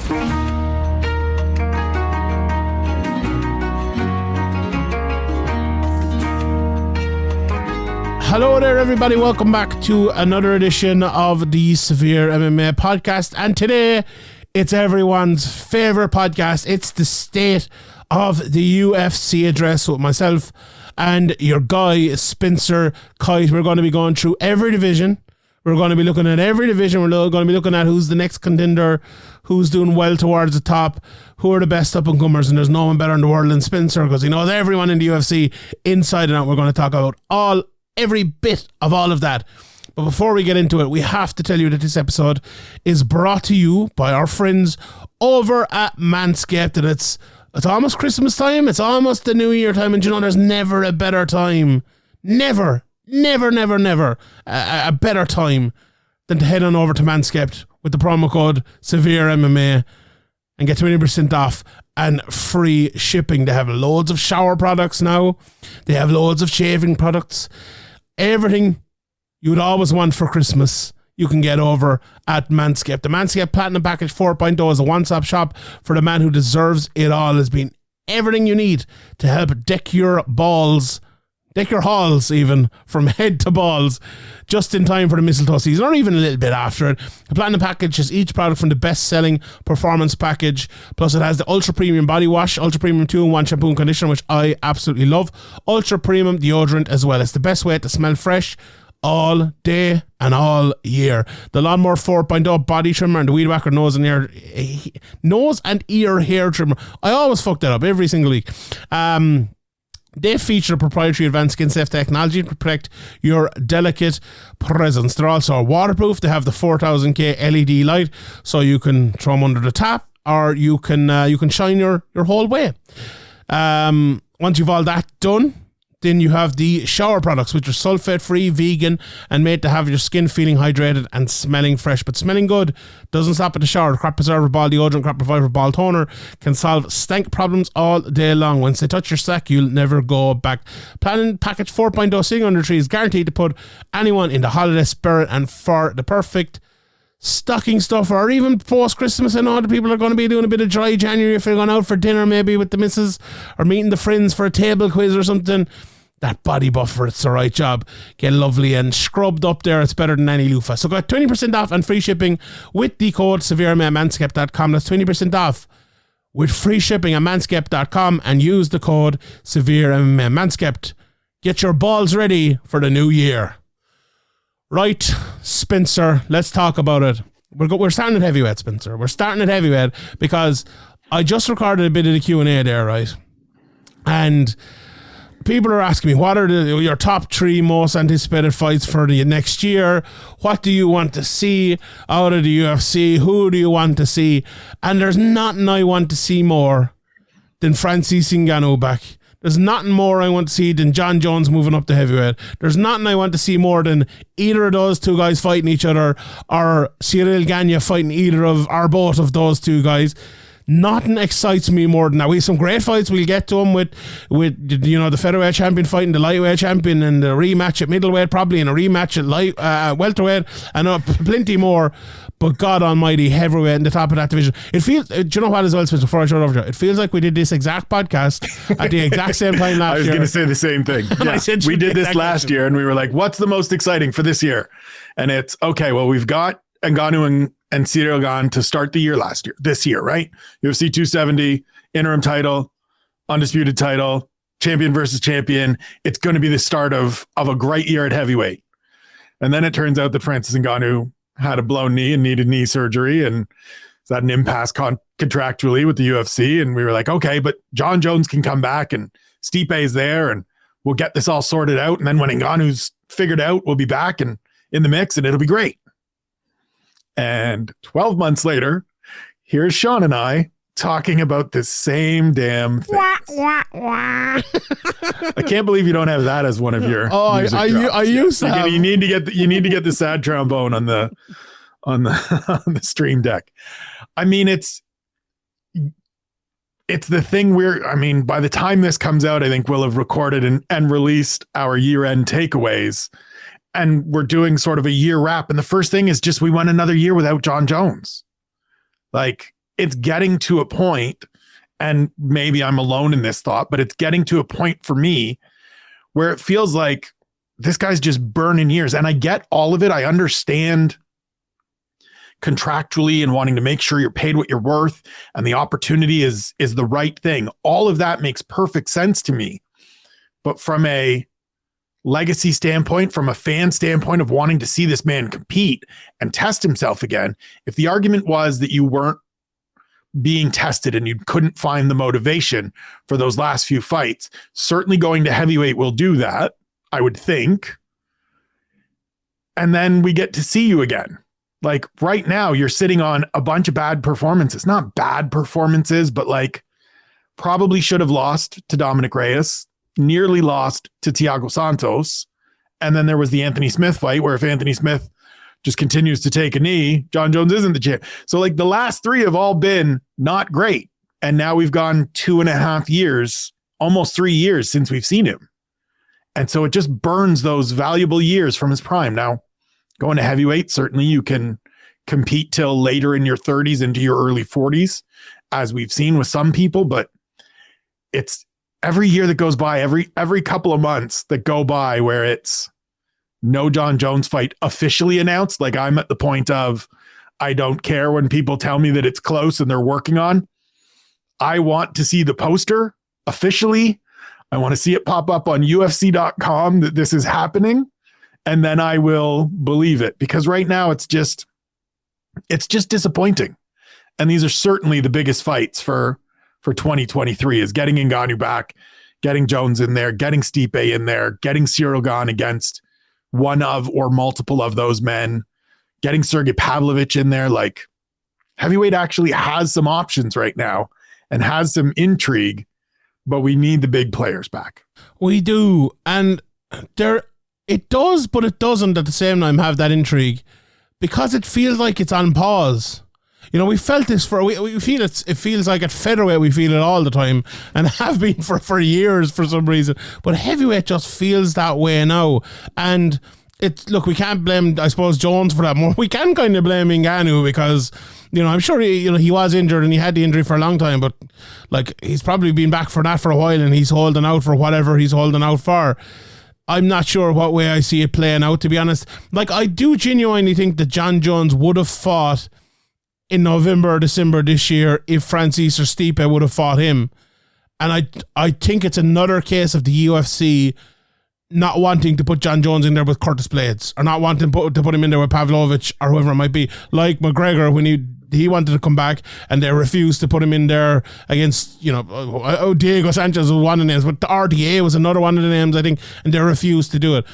Hello there, everybody. Welcome back to another edition of the SevereMMA podcast. And today, it's everyone's favorite podcast. It's the State of the UFC Address with myself and your guy, Spencer Kite. We're going to be going through every division. We're going to be looking at every division. We're going to be looking at who's the next contender, who's doing well towards the top, who are the best up-and-comers, and there's no one better in the world than Spencer because he knows everyone in the UFC inside and out. We're going to talk about every bit of all of that. But before we get into it, we have to tell you that this episode is brought to you by our friends over at Manscaped, and it's almost Christmas time, it's almost the New Year time, and you know there's never a better time, never a better time than to head on over to Manscaped with the promo code SevereMMA and get 20% off and free shipping. They have loads of shower products now. They have loads of shaving products. Everything you would always want for Christmas, you can get over at Manscaped. The Manscaped Platinum Package 4.0 is a one-stop shop for the man who deserves it all. It's been everything you need to help deck your balls, deck your halls even, from head to balls, just in time for the mistletoe season, or even a little bit after it. The Platinum Package is each product from the best-selling Performance Package, plus it has the Ultra Premium Body Wash, Ultra Premium 2-in-1 Shampoo and Conditioner, which I absolutely love, Ultra Premium Deodorant as well. It's the best way to smell fresh all day and all year. The Lawnmower 4.0 Body Trimmer and the Weed Whacker Nose and Ear Hair Trimmer. I always fuck that up every single week. They feature proprietary advanced skin safe technology to protect your delicate presence. They're also waterproof. They have the 4000K LED light, so you can throw them under the tap, or you can shine your whole way. Once you've all that done, then you have the shower products, which are sulfate-free, vegan, and made to have your skin feeling hydrated and smelling fresh. But smelling good doesn't stop at the shower. The Crop Preserver Ball Deodorant, Crop Reviver Ball Toner can solve stank problems all day long. Once they touch your sack, you'll never go back. Platinum Package 4.0 Sitting Under Tree is guaranteed to put anyone in the holiday spirit, and for the perfect stocking stuffer, or even post-Christmas. I know the people are going to be doing a bit of dry January if they're going out for dinner maybe with the missus, or meeting the friends for a table quiz or something. That body buffer, it's the right job. Get lovely and scrubbed up there. It's better than any loofah. So got 20% off and free shipping with the code SevereMMA at Manscaped.com. That's 20% off with free shipping at Manscaped.com and use the code SevereMMA. Manscaped, get your balls ready for the new year. Right, Spencer, let's talk about it. We're starting at heavyweight, Spencer. We're starting at heavyweight because I just recorded a bit of the Q&A there, right? And people are asking me, what are your top 3 most anticipated fights for the next year? What do you want to see out of the UFC? Who do you want to see? And there's nothing I want to see more than Francis Ngannou back. There's nothing more I want to see than John Jones moving up to heavyweight. There's nothing I want to see more than either of those two guys fighting each other, or Cyril Gane fighting either of or both of those two guys. Nothing excites me more than that. We have some great fights. We'll get to them with the featherweight champion fighting the lightweight champion, and the rematch at middleweight probably, and a rematch at welterweight, and plenty more. But God almighty, heavyweight in the top of that division. It feels, do you know what as well, Spencer, before I shut over to you, it feels like we did this exact podcast at the exact same time last year. I was going to say the same thing. Yeah. We did this last year and we were like, what's the most exciting for this year? And it's, okay, well, we've got Ngannou and Cyril Gane to start the year this year, right? UFC 270, interim title, undisputed title, champion versus champion. It's going to be the start of a great year at heavyweight. And then it turns out that Francis Ngannou had a blown knee and needed knee surgery, and is at an impasse contractually with the UFC. And we were like, okay, but John Jones can come back and Stipe's there and we'll get this all sorted out. And then when Ngannou's figured out, we'll be back and in the mix and it'll be great. And 12 months later, here's Sean and I talking about the same damn thing. I can't believe you don't have that as one of your. Oh, I used to have. You need to get the sad trombone on the stream deck. I mean, it's the thing by the time this comes out, I think we'll have recorded and released our year-end takeaways. And we're doing sort of a year wrap. And the first thing is just we went another year without John Jones. Like, it's getting to a point, and maybe I'm alone in this thought, but it's getting to a point for me where it feels like this guy's just burning years. And I get all of it. I understand contractually and wanting to make sure you're paid what you're worth and the opportunity is the right thing. All of that makes perfect sense to me. But from a legacy standpoint, from a fan standpoint of wanting to see this man compete and test himself again, if the argument was that you weren't being tested and you couldn't find the motivation for those last few fights, certainly going to heavyweight will do that, I would think. And then we get to see you again. Like right now, you're sitting on a bunch of bad performances, not bad performances, but like probably should have lost to Dominic Reyes, nearly lost to Thiago Santos. And then there was the Anthony Smith fight where if Anthony Smith just continues to take a knee, John Jones isn't the champ. So like the last three have all been not great. And now we've gone 2.5 years, almost 3 years since we've seen him. And so it just burns those valuable years from his prime. Now, going to heavyweight, certainly you can compete till later in your 30s into your early 40s, as we've seen with some people, but it's every year that goes by, every couple of months that go by where it's no John Jones fight officially announced. Like I'm at the point of, I don't care when people tell me that it's close and they're working on. I want to see the poster officially. I want to see it pop up on UFC.com that this is happening. And then I will believe it, because right now it's just disappointing. And these are certainly the biggest fights for 2023 is getting Ngannou back, getting Jones in there, getting Stipe in there, getting Cyril Gane against one of or multiple of those men, getting Sergey Pavlovich in there. Like heavyweight actually has some options right now and has some intrigue, but we need the big players back. We do. And it does, but it doesn't at the same time have that intrigue because it feels like it's on pause. You know, we felt this we feel it feels like at featherweight we feel it all the time and have been for years for some reason. But heavyweight just feels that way now. And look, we can't blame, I suppose, Jones for that more. We can kind of blame Ngannou because, you know, I'm sure he was injured and he had the injury for a long time, but like he's probably been back for that for a while and he's holding out for whatever he's holding out for. I'm not sure what way I see it playing out, to be honest. Like, I do genuinely think that John Jones would have fought in November or December this year if Francis or Stipe would have fought him. And I think it's another case of the UFC not wanting to put John Jones in there with Curtis Blades, or not wanting to put him in there with Pavlovich or whoever it might be. Like McGregor, when he wanted to come back and they refused to put him in there against, you know, Diego Sanchez was one of the names, but the RDA was another one of the names, I think, and they refused to do it.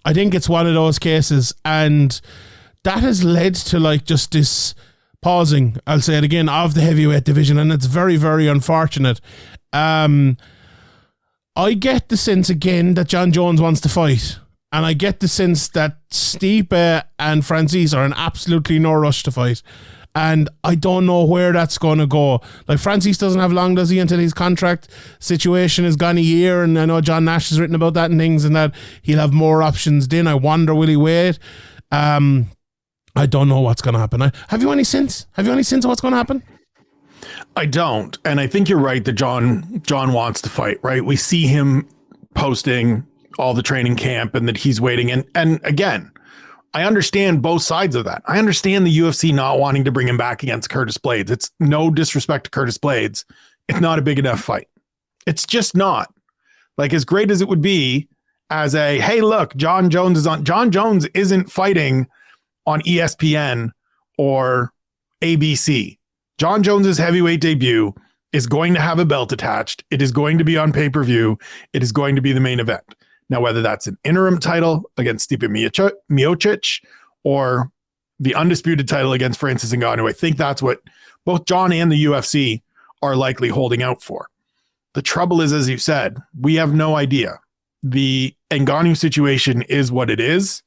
I think it's one of those cases, and that has led to like just this pausing, I'll say it again, of the heavyweight division, and it's very, very unfortunate. I get the sense again that John Jones wants to fight, and I get the sense that Stipe and Francis are in absolutely no rush to fight, and I don't know where that's going to go. Like, Francis doesn't have long, does he, until his contract situation is gone a year, and I know John Nash has written about that and things, and that he'll have more options then. I wonder, will he wait? I don't know what's going to happen. Have you any sense? Have you any sense of what's going to happen? I don't. And I think you're right that John wants to fight, right? We see him posting all the training camp and that he's waiting. And again, I understand both sides of that. I understand the UFC not wanting to bring him back against Curtis Blades. It's no disrespect to Curtis Blades. It's not a big enough fight. It's just not. Like, as great as it would be as a, hey, look, John Jones isn't fighting on ESPN or ABC. John Jones's heavyweight debut is going to have a belt attached. It is going to be on pay-per-view. It is going to be the main event. Now, whether that's an interim title against Stipe Miocic or the undisputed title against Francis Ngannou, I think that's what both John and the UFC are likely holding out for. The trouble is, as you said, we have no idea. The Ngannou situation is what it is.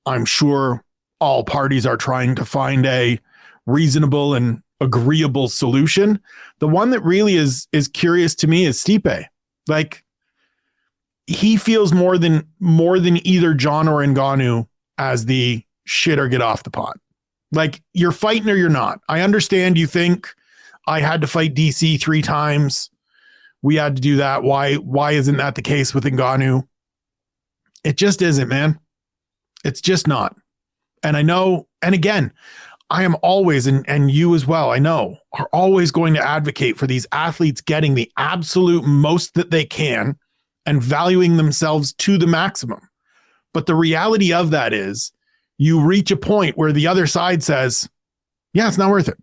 I'm sure all parties are trying to find a reasonable and agreeable solution. The one that really is curious to me is Stipe. Like, he feels more than either John or Ngannou as the shit or get off the pot. Like, you're fighting or you're not. I understand you think I had to fight DC 3 times. We had to do that. Why isn't that the case with Ngannou? It just isn't, man. It's just not. And I know, and again, I am always, and you as well, I know, are always going to advocate for these athletes getting the absolute most that they can and valuing themselves to the maximum. But the reality of that is you reach a point where the other side says, yeah, it's not worth it.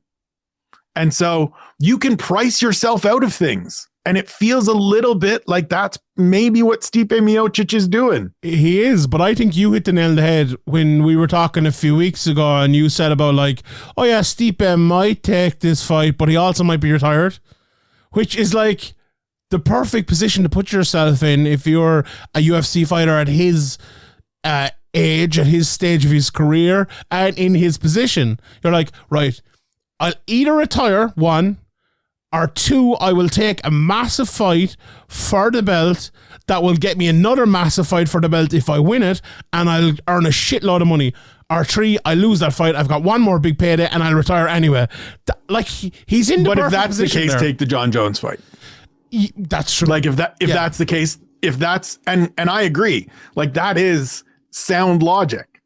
And so you can price yourself out of things. And it feels a little bit like that's maybe what Stipe Miocic is doing. He is, but I think you hit the nail on the head when we were talking a few weeks ago and you said about like, oh yeah, Stipe might take this fight, but he also might be retired, which is like the perfect position to put yourself in if you're a UFC fighter at his age, at his stage of his career, and in his position. You're like, right, I'll either retire, one, or two, I will take a massive fight for the belt that will get me another massive fight for the belt if I win it, and I'll earn a shitload of money. Or three, I lose that fight, I've got one more big payday, and I'll retire anyway. Like, he's in the But perfect if that's the case, there. take the John Jones fight. That's true. Like, if that's the case, if that's, and I agree, like, that is sound logic.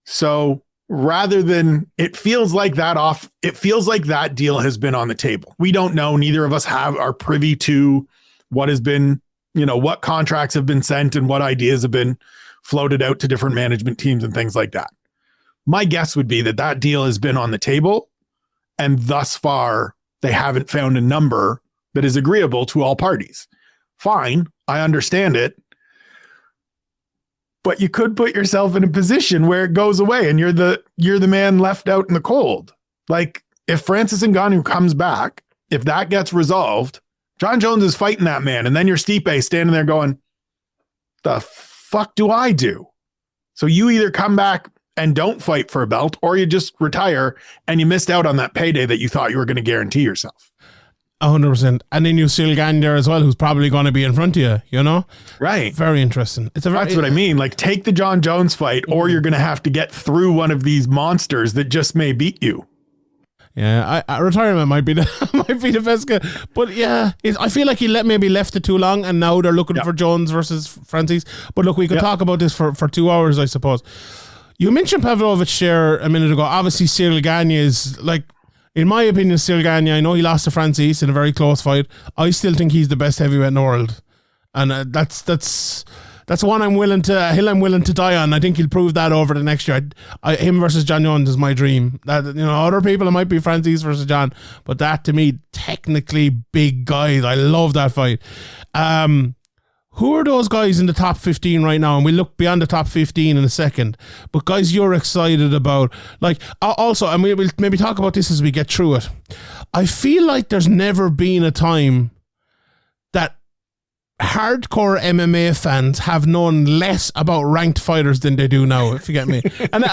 So rather than, it feels like that deal has been on the table. We don't know. Neither of us are privy to what has been, what contracts have been sent and what ideas have been floated out to different management teams and things like that. My guess would be that deal has been on the table, and thus far they haven't found a number that is agreeable to all parties. Fine. I understand it. But you could put yourself in a position where it goes away and you're the man left out in the cold. Like, if Francis Ngannou comes back, if that gets resolved, John Jones is fighting that man. And then you're Stipe standing there going, the fuck do I do? So you either come back and don't fight for a belt, or you just retire and you missed out on that payday that you thought you were going to guarantee yourself. 100%. And then you still Gane there as well, who's probably going to be in front of you, Right. Very interesting. That's what I mean. Like, take the John Jones fight, or you're going to have to get through one of these monsters that just may beat you. Yeah, retirement might be the best guy. But yeah, I feel like he maybe left it too long, and now they're looking for Jones versus Francis. But look, we could talk about this for 2 hours, I suppose. You mentioned Pavlovich there a minute ago. Obviously, Cyril Gane is, like, in my opinion, Cyril Gane, I know he lost to Francis in a very close fight. I still think he's the best heavyweight in the world. And that's one I'm willing to die on. I think he'll prove that over the next year. Him versus John Jones is my dream. That, other people, it might be Francis versus John, but that, to me, technically big guys. I love that fight. Who are those guys in the top 15 right now? And we'll look beyond the top 15 in a second. But guys you're excited about. Like, also, and we'll maybe talk about this as we get through it. I feel like there's never been a time that hardcore MMA fans have known less about ranked fighters than they do now, if you get me. And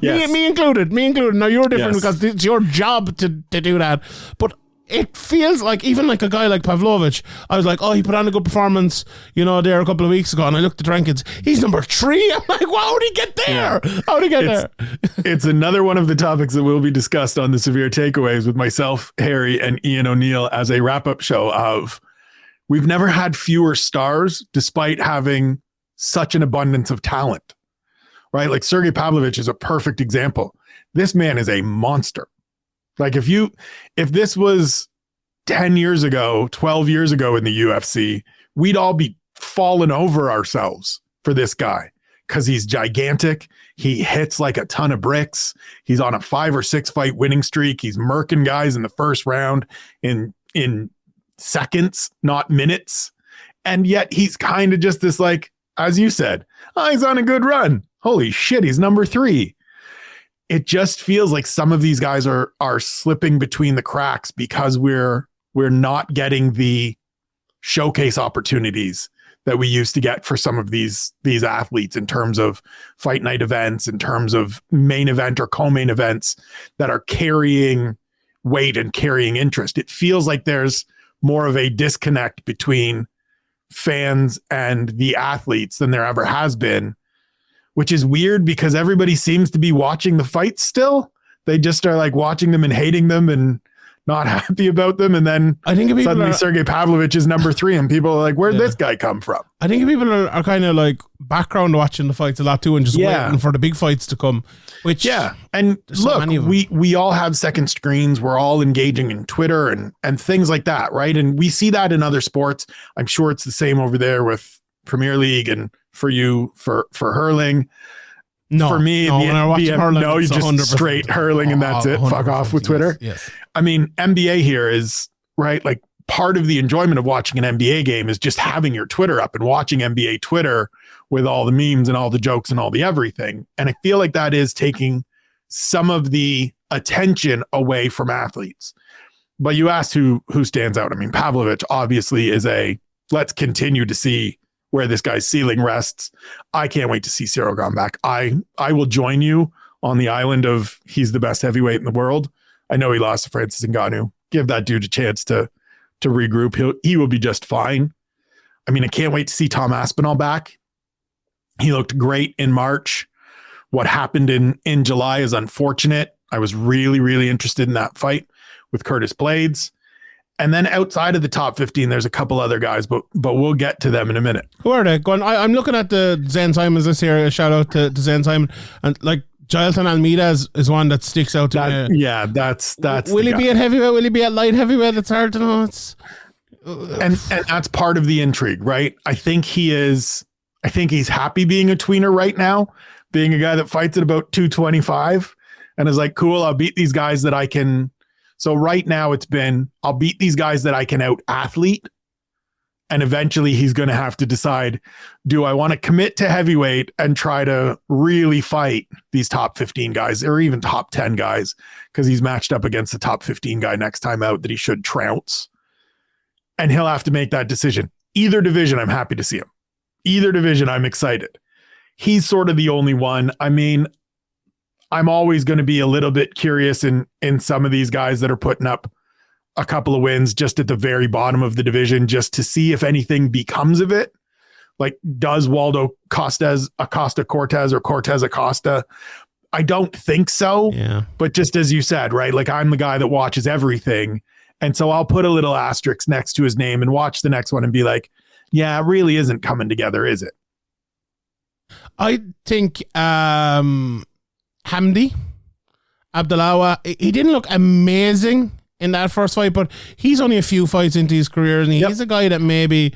yes. me included. Now, you're different because it's your job to do that. But it feels like, even like a guy like Pavlovich, I was like, oh, he put on a good performance, there a couple of weeks ago, and I looked at the rankings. He's number 3. I'm like, wow, how'd he get there? How'd he get there? It's another one of the topics that will be discussed on the Severe Takeaways with myself, Harry, and Ian O'Neill as a wrap-up show of, we've never had fewer stars despite having such an abundance of talent, right? Like, Sergey Pavlovich is a perfect example. This man is a monster. Like, if this was 10 years ago, 12 years ago in the UFC, we'd all be falling over ourselves for this guy because he's gigantic. He hits like a ton of bricks. He's on a 5 or 6 fight winning streak. He's murking guys in the first round in seconds, not minutes. And yet he's kind of just this, like, as you said, he's on a good run. Holy shit, he's number 3. It just feels like some of these guys are slipping between the cracks because we're not getting the showcase opportunities that we used to get for some of these athletes in terms of fight night events, in terms of main event or co-main events that are carrying weight and carrying interest. It feels like there's more of a disconnect between fans and the athletes than there ever has been, which is weird because everybody seems to be watching the fights still. They just are like watching them and hating them and not happy about them. And then I think suddenly Sergey Pavlovich is number 3 and people are like, where'd this guy come from? I think people are kind of like background watching the fights a lot too and just waiting for the big fights to come. Which and look, we all have second screens. We're all engaging in Twitter and things like that, right? And we see that in other sports. I'm sure it's the same over there with Premier League and for you for hurling. No, for me, when I watch hurling, you just 100%. straight hurling and that's it. Fuck off with Twitter. Yes. I mean, NBA here is right. Like part of the enjoyment of watching an NBA game is just having your Twitter up and watching NBA Twitter with all the memes and all the jokes and all the everything. And I feel like that is taking some of the attention away from athletes. But you asked who stands out. I mean, Pavlovich obviously is let's continue to see where this guy's ceiling rests. I can't wait to see Cyril Gane back. I will join you on the island of he's the best heavyweight in the world. I know he lost to Francis Ngannou. Give that dude a chance to regroup. He will be just fine. I mean, I can't wait to see Tom Aspinall back. He looked great in March. What happened in July is unfortunate. I was really, really interested in that fight with Curtis Blades. And then outside of the top 15, there's a couple other guys, but we'll get to them in a minute. Who are they? Go on. I'm looking at the Zen Simons this year. A shout out to Zen Simon. And like Jailton Almeida is one that sticks out to me. Yeah, that's. Will he be at heavyweight? Will he be at light heavyweight? It's hard to know. And that's part of the intrigue, right? I think he's happy being a tweener right now, being a guy that fights at about 225 and is like, cool, I'll beat these guys that I can. So right now I'll beat these guys that I can out athlete. And eventually he's going to have to decide, do I want to commit to heavyweight and try to really fight these top 15 guys or even top 10 guys? Because he's matched up against the top 15 guy next time out that he should trounce. And he'll have to make that decision. Either division, I'm happy to see him. Either division, I'm excited. He's sort of the only one. I mean, I'm always going to be a little bit curious in some of these guys that are putting up a couple of wins just at the very bottom of the division, just to see if anything becomes of it. Like, does Waldo Acosta Cortez or Cortez Acosta? I don't think so. Yeah. But just as you said, right? Like, I'm the guy that watches everything. And so I'll put a little asterisk next to his name and watch the next one and be like, yeah, it really isn't coming together, is it? I think Hamdi Abdullawa, he didn't look amazing in that first fight, but he's only a few fights into his career, and he's a guy that maybe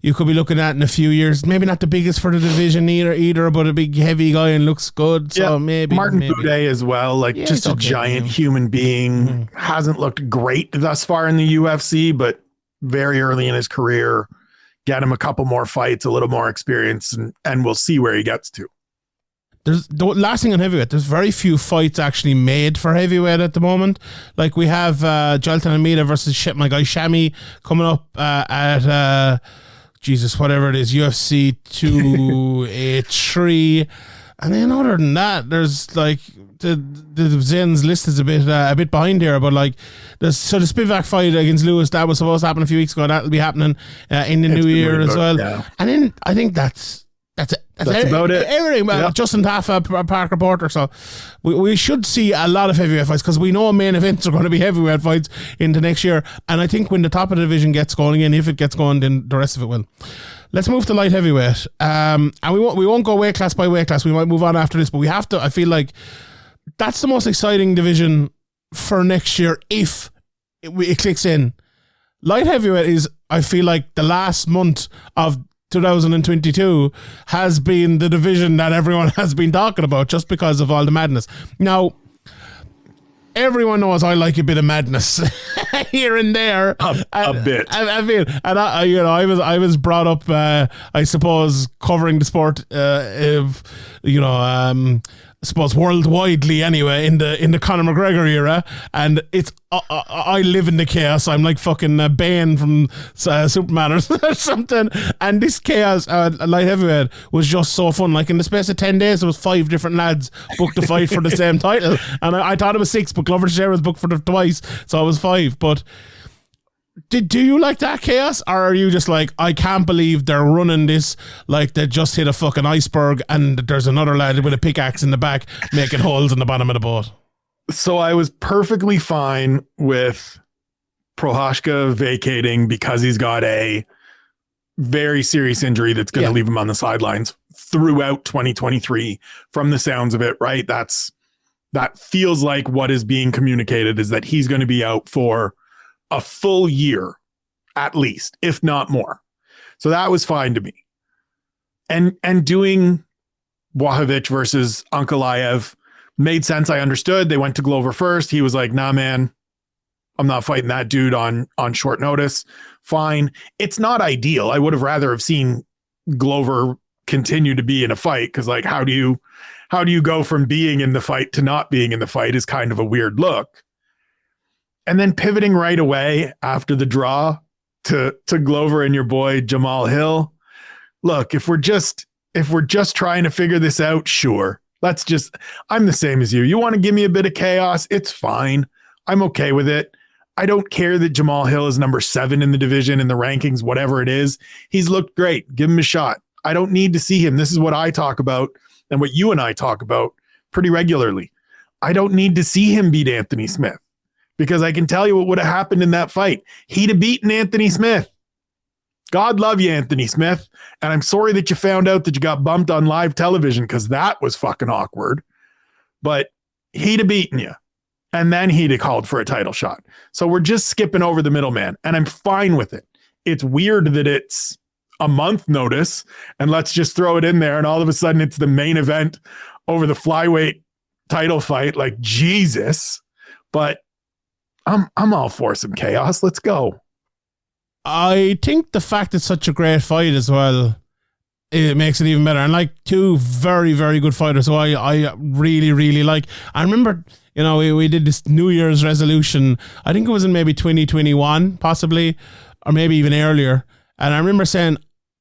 you could be looking at in a few years. Maybe not the biggest for the division either, but a big heavy guy and looks good. So maybe Martin Buday as well, like just a giant human being. Mm-hmm. Hasn't looked great thus far in the UFC, but very early in his career. Get him a couple more fights, a little more experience, and we'll see where he gets to. There's the last thing on heavyweight. There's very few fights actually made for heavyweight at the moment. Like we have Jailton Almeida versus my guy Shami coming up at whatever it is, UFC 283. And then other than that, there's like the Zen's list is a bit behind here, but like the Spivak fight against Lewis that was supposed to happen a few weeks ago. That'll be happening in the new year as well. Yeah. And then I think that's about it. Everything. Justin Taffa, Parker Porter. So we should see a lot of heavyweight fights because we know main events are going to be heavyweight fights into next year. And I think when the top of the division gets going again, if it gets going, then the rest of it will. Let's move to light heavyweight. And we won't go weight class by weight class. We might move on after this, but we have to. I feel like that's the most exciting division for next year if it clicks in. Light heavyweight is, I feel like, the last month of 2022 has been the division that everyone has been talking about just because of all the madness. Now, everyone knows I like a bit of madness here and there. A bit. I mean, and I was brought up, I suppose, covering the sport, I suppose worldwidely anyway in the Conor McGregor era, and it's I live in the chaos. I'm like fucking Bane from Superman or something, and this chaos light heavyweight was just so fun. Like in the space of 10 days there was 5 different lads booked to fight for the same title, and I thought it was 6, but Glover Teixeira was booked for twice, so it was 5. But do you like that chaos, or are you just like, I can't believe they're running this like they just hit a fucking iceberg and there's another lad with a pickaxe in the back making holes in the bottom of the boat? So I was perfectly fine with Prochazka vacating because he's got a very serious injury that's going to leave him on the sidelines throughout 2023 from the sounds of it, right? That feels like what is being communicated is that he's going to be out for a full year at least, if not more. So that was fine to me. And doing Błachowicz versus Ankalaev made sense. I understood. They went to Glover first. He was like, nah, man, I'm not fighting that dude on short notice. Fine. It's not ideal. I would have rather have seen Glover continue to be in a fight, because like, how do you go from being in the fight to not being in the fight is kind of a weird look. And then pivoting right away after the draw to Glover and your boy Jamal Hill. Look, if we're just trying to figure this out, sure. I'm the same as you. You want to give me a bit of chaos? It's fine. I'm okay with it. I don't care that Jamal Hill is number 7 in the division, in the rankings, whatever it is. He's looked great. Give him a shot. I don't need to see him. This is what I talk about and what you and I talk about pretty regularly. I don't need to see him beat Anthony Smith, because I can tell you what would have happened in that fight. He'd have beaten Anthony Smith. God love you, Anthony Smith. And I'm sorry that you found out that you got bumped on live television, because that was fucking awkward. But he'd have beaten you. And then he'd have called for a title shot. So we're just skipping over the middleman. And I'm fine with it. It's weird that it's a month notice and let's just throw it in there. And all of a sudden it's the main event over the flyweight title fight. Like, Jesus. But I'm all for some chaos. Let's go. I think the fact it's such a great fight as well, it makes it even better. And like, two very, very good fighters who I really, really like. I remember, you know, we did this New Year's resolution. I think it was in maybe 2021, possibly, or maybe even earlier. And I remember saying,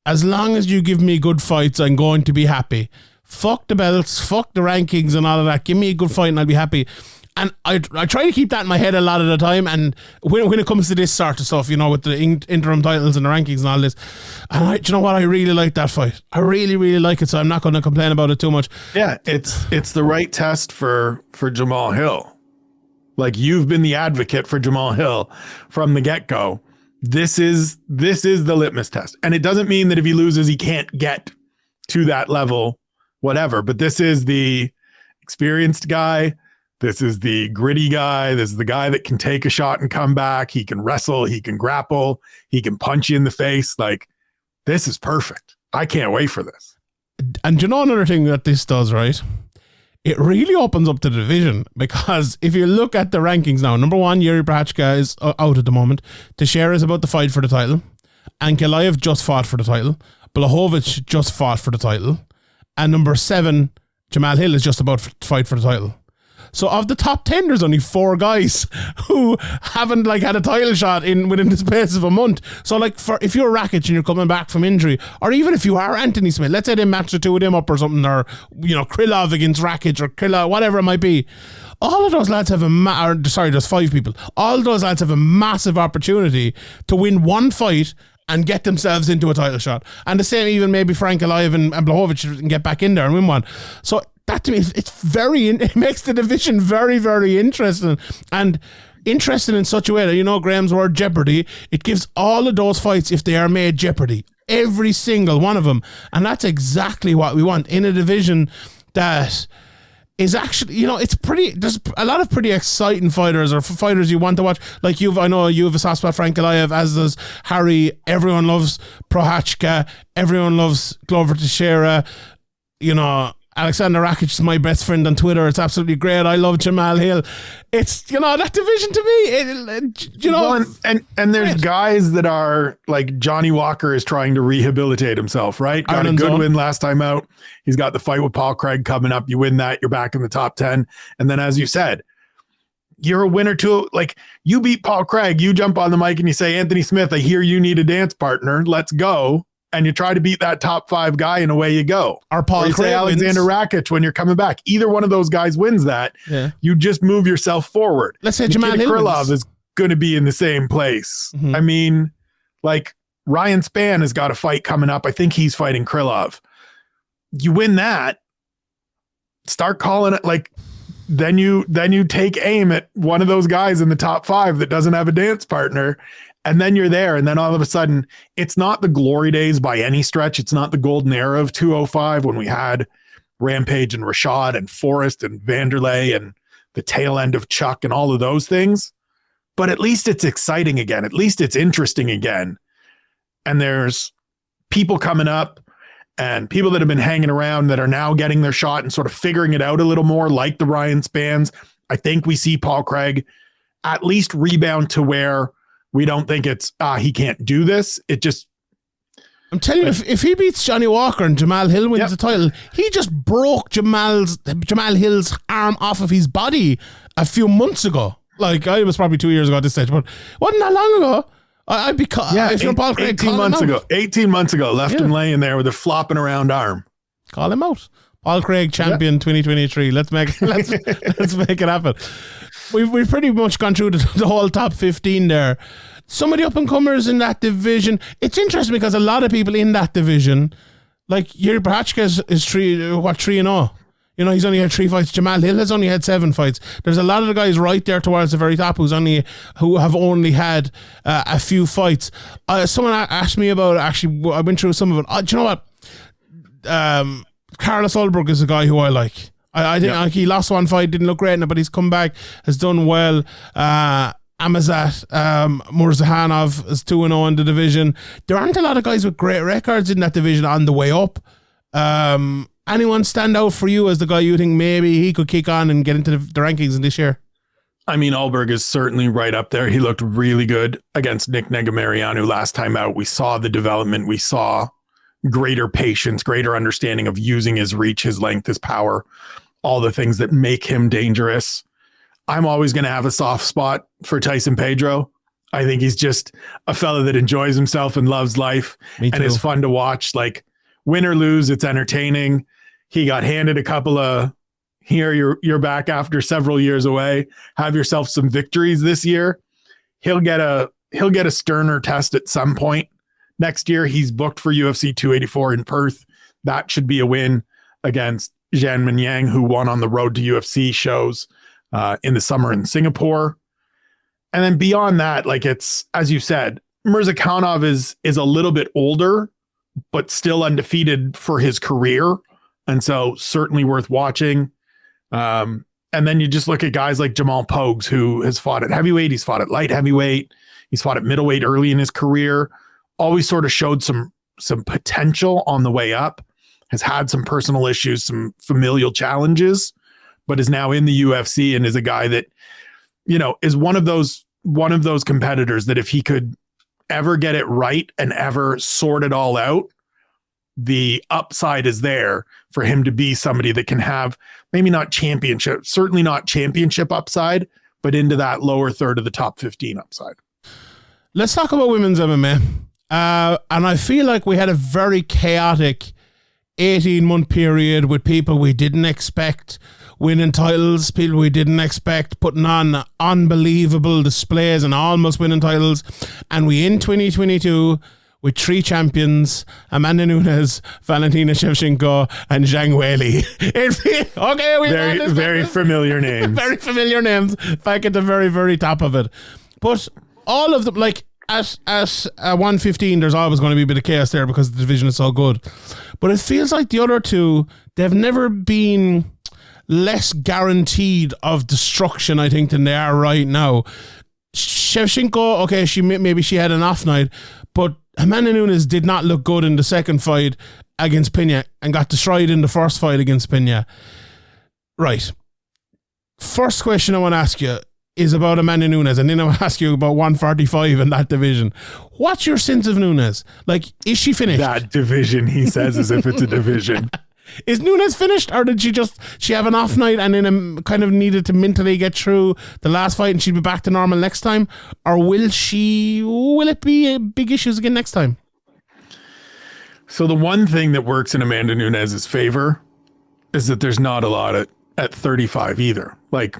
as long as you give me good fights, I'm going to be happy. Fuck the belts, fuck the rankings and all of that. Give me a good fight and I'll be happy. And I try to keep that in my head a lot of the time. And when it comes to this sort of stuff, you know, with the interim titles and the rankings and all this, and do you know what? I really like that fight. I really, really like it. So I'm not going to complain about it too much. Yeah, it's the right test for Jamal Hill. Like, you've been the advocate for Jamal Hill from the get-go. This is the litmus test. And it doesn't mean that if he loses, he can't get to that level, whatever. But this is the experienced guy. This is the gritty guy. This is the guy that can take a shot and come back. He can wrestle. He can grapple. He can punch you in the face. Like, this is perfect. I can't wait for this. And you know another thing that this does, right? It really opens up the division, because if you look at the rankings now, number 1, Yuri Prochazka is out at the moment. Teixeira is about to fight for the title. Ankalaev just fought for the title. Blachowicz just fought for the title. And number 7, Jamal Hill is just about to fight for the title. So of the top 10, there's only 4 guys who haven't like had a title shot within the space of a month. So like, if you're Rakic and you're coming back from injury, or even if you are Anthony Smith, let's say they match the two of them up or something, or, you know, Krylov against Rakic or Krylov, whatever it might be. All of those lads have there's 5 people. All those lads have a massive opportunity to win one fight and get themselves into a title shot. And the same even maybe for Ankalaev and Blachowicz can get back in there and win one. So that to me, it makes the division very, very interesting, and interesting in such a way that, you know, Graham's word jeopardy, it gives all of those fights, if they are made, jeopardy. Every single one of them. And that's exactly what we want in a division that is actually, you know, there's a lot of pretty exciting fighters, or fighters you want to watch. Like I know you have a soft spot for Ankalaev, as does Harry. Everyone loves Prochazka. Everyone loves Glover Teixeira. You know, Alexander Rakic is my best friend on Twitter. It's absolutely great. I love Jamal Hill. It's, you know, that division to me, you know. Well, and there's guys that are like, Johnny Walker is trying to rehabilitate himself, right? Got a good win last time out. He's got the fight with Paul Craig coming up. You win that, you're back in the top 10. And then, as you said, you're a winner too. Like, you beat Paul Craig, you jump on the mic and you say, Anthony Smith, I hear you need a dance partner. Let's go. And you try to beat that top 5 guy, and away you go. Or Paul Craig, Alexander Rakic when you're coming back. Either one of those guys wins that. Yeah. You just move yourself forward. Let's say Jamal Hill Krylov is going to be in the same place. Mm-hmm. I mean, like, Ryan Spann has got a fight coming up. I think he's fighting Krylov. You win that, start calling it, like, then you take aim at one of those guys in the top 5 that doesn't have a dance partner, and then you're there. And then all of a sudden, it's not the glory days by any stretch. It's not the golden era of 205 when we had Rampage and Rashad and Forrest and Vanderlei and the tail end of Chuck and all of those things. But at least it's exciting again. At least it's interesting again. And there's people coming up and people that have been hanging around that are now getting their shot and sort of figuring it out a little more, like the Ryan Spans. I think we see Paul Craig at least rebound to where we don't think it's, he can't do this. It just, I'm telling you, if he beats Johnny Walker and Jamal Hill wins the title, he just broke Jamal Hill's arm off of his body a few months ago. Like, it was probably 2 years ago at this stage, but wasn't that long ago. I'd be if you're Paul Craig, 18 months ago, left him laying there with a flopping around arm. Call him out. Paul Craig, champion 2023. Let's make it happen. We've pretty much gone through the whole top 15 there. Some of the up-and-comers in that division, it's interesting because a lot of people in that division, like Yuri Prochazka is 3-0. You know, he's only had 3 fights. Jamal Hill has only had 7 fights. There's a lot of the guys right there towards the very top who have only had a few fights. Someone asked me about, actually, I went through some of it. Do you know what? Carlos Ulberg is a guy who I like. I think like he lost 1 fight, didn't look great, but he's come back, has done well. Amazat Murzahanov is 2-0 in the division. There aren't a lot of guys with great records in that division on the way up. Anyone stand out for you as the guy you think maybe he could kick on and get into the rankings in this year? I mean, Ulberg is certainly right up there. He looked really good against Nick Negamarianu last time out. We saw the development. We saw greater patience, greater understanding of using his reach, his length, his power, all the things that make him dangerous. I'm always going to have a soft spot for Tyson Pedro. I think he's just a fella that enjoys himself and loves life and is fun to watch. Like, win or lose, it's entertaining. He got handed a couple of, here you're back after several years away. Have yourself some victories this year. He'll get a sterner test at some point next year. He's booked for UFC 284 in Perth. That should be a win against Zhan Minyang, who won on the road to UFC shows in the summer in Singapore. And then beyond that, like, it's, as you said, Murzakanov is a little bit older, but still undefeated for his career. And so certainly worth watching. And then you just look at guys like Jamal Pogues, who has fought at heavyweight. He's fought at light heavyweight. He's fought at middleweight early in his career. Always sort of showed some potential on the way up. Has had some personal issues, some familial challenges, but is now in the UFC and is a guy that, you know, is one of those competitors that if he could ever get it right and ever sort it all out, the upside is there for him to be somebody that can have maybe not championship, certainly not championship upside, but into that lower third of the top 15 upside. Let's talk about women's MMA. And I feel like we had a very chaotic 18-month period with people we didn't expect winning titles, people we didn't expect putting on unbelievable displays and almost winning titles. And we in 2022 with 3 champions, Amanda Nunes, Valentina Shevchenko, and Zhang Weili. Okay, we very familiar names. Very familiar names, back at the very, very top of it. But all of them, like, at 115, there's always going to be a bit of chaos there because the division is so good. But it feels like the other two, they've never been less guaranteed of destruction, I think, than they are right now. Shevchenko, okay, she had an off night, but Amanda Nunes did not look good in the second fight against Pena and got destroyed in the first fight against Pena. Right. First question I want to ask you is about Amanda Nunes, and then I want to ask you about 145 in that division. What's your sense of Nunes? Like, is she finished? That division, he says, as if it's a division. Is Nunes finished, or did she have an off night and then kind of needed to mentally get through the last fight and she'd be back to normal next time? Or will it be big issues again next time? So the one thing that works in Amanda Nunes' favor is that there's not a lot at 35 either. Like,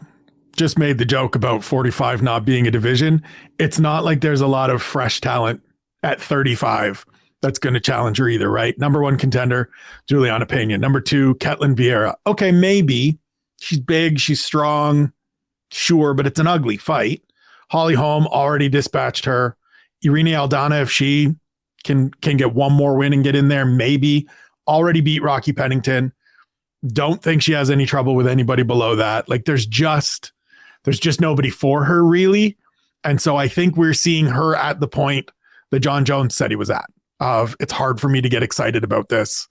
just made the joke about 45 not being a division. It's not like there's a lot of fresh talent at 35 that's going to challenge her either, right? Number 1 contender, Juliana Pena. Number 2, Ketlin Vieira. Okay, maybe She's big, she's strong, sure, but it's an ugly fight. Holly Holm already dispatched her. Irene Aldana, if she can get one more win and get in there, maybe. Already beat Rocky Pennington. Don't think she has any trouble with anybody below that. Like there's just nobody for her really. And so I think we're seeing her at the point that John Jones said he was at of it's hard for me to get excited about this.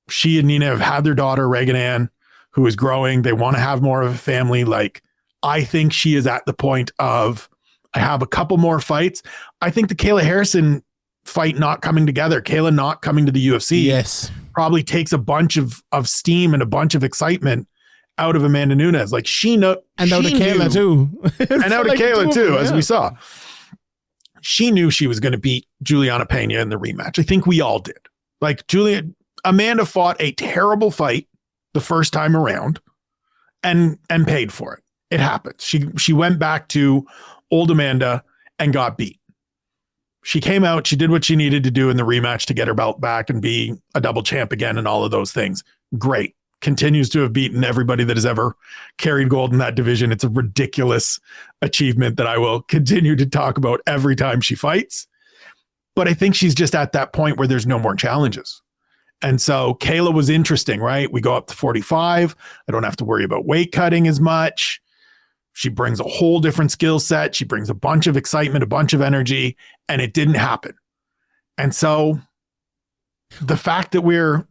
She and Nina have had their daughter, Reagan Ann, who is growing. They want to have more of a family. Like I think she is at the point of, I have a couple more fights. I think the Kayla Harrison fight not coming together, Kayla not coming to the UFC, yes, probably takes a bunch of steam and a bunch of excitement out of Amanda Nunes. Like and out of Kayla too, and out of Kayla too, as we saw. She knew she was going to beat Juliana Pena in the rematch. I think we all did. Like Amanda fought a terrible fight the first time around, and paid for it. It happens. She went back to old Amanda and got beat. She came out, she did what she needed to do in the rematch to get her belt back and be a double champ again and all of those things. Great. Continues to have beaten everybody that has ever carried gold in that division. It's a ridiculous achievement that I will continue to talk about every time she fights. But I think she's just at that point where there's no more challenges. And so Kayla was interesting, right? We go up to 45. I don't have to worry about weight cutting as much. She brings a whole different skill set. She brings a bunch of excitement, a bunch of energy, and it didn't happen. And so the fact that we're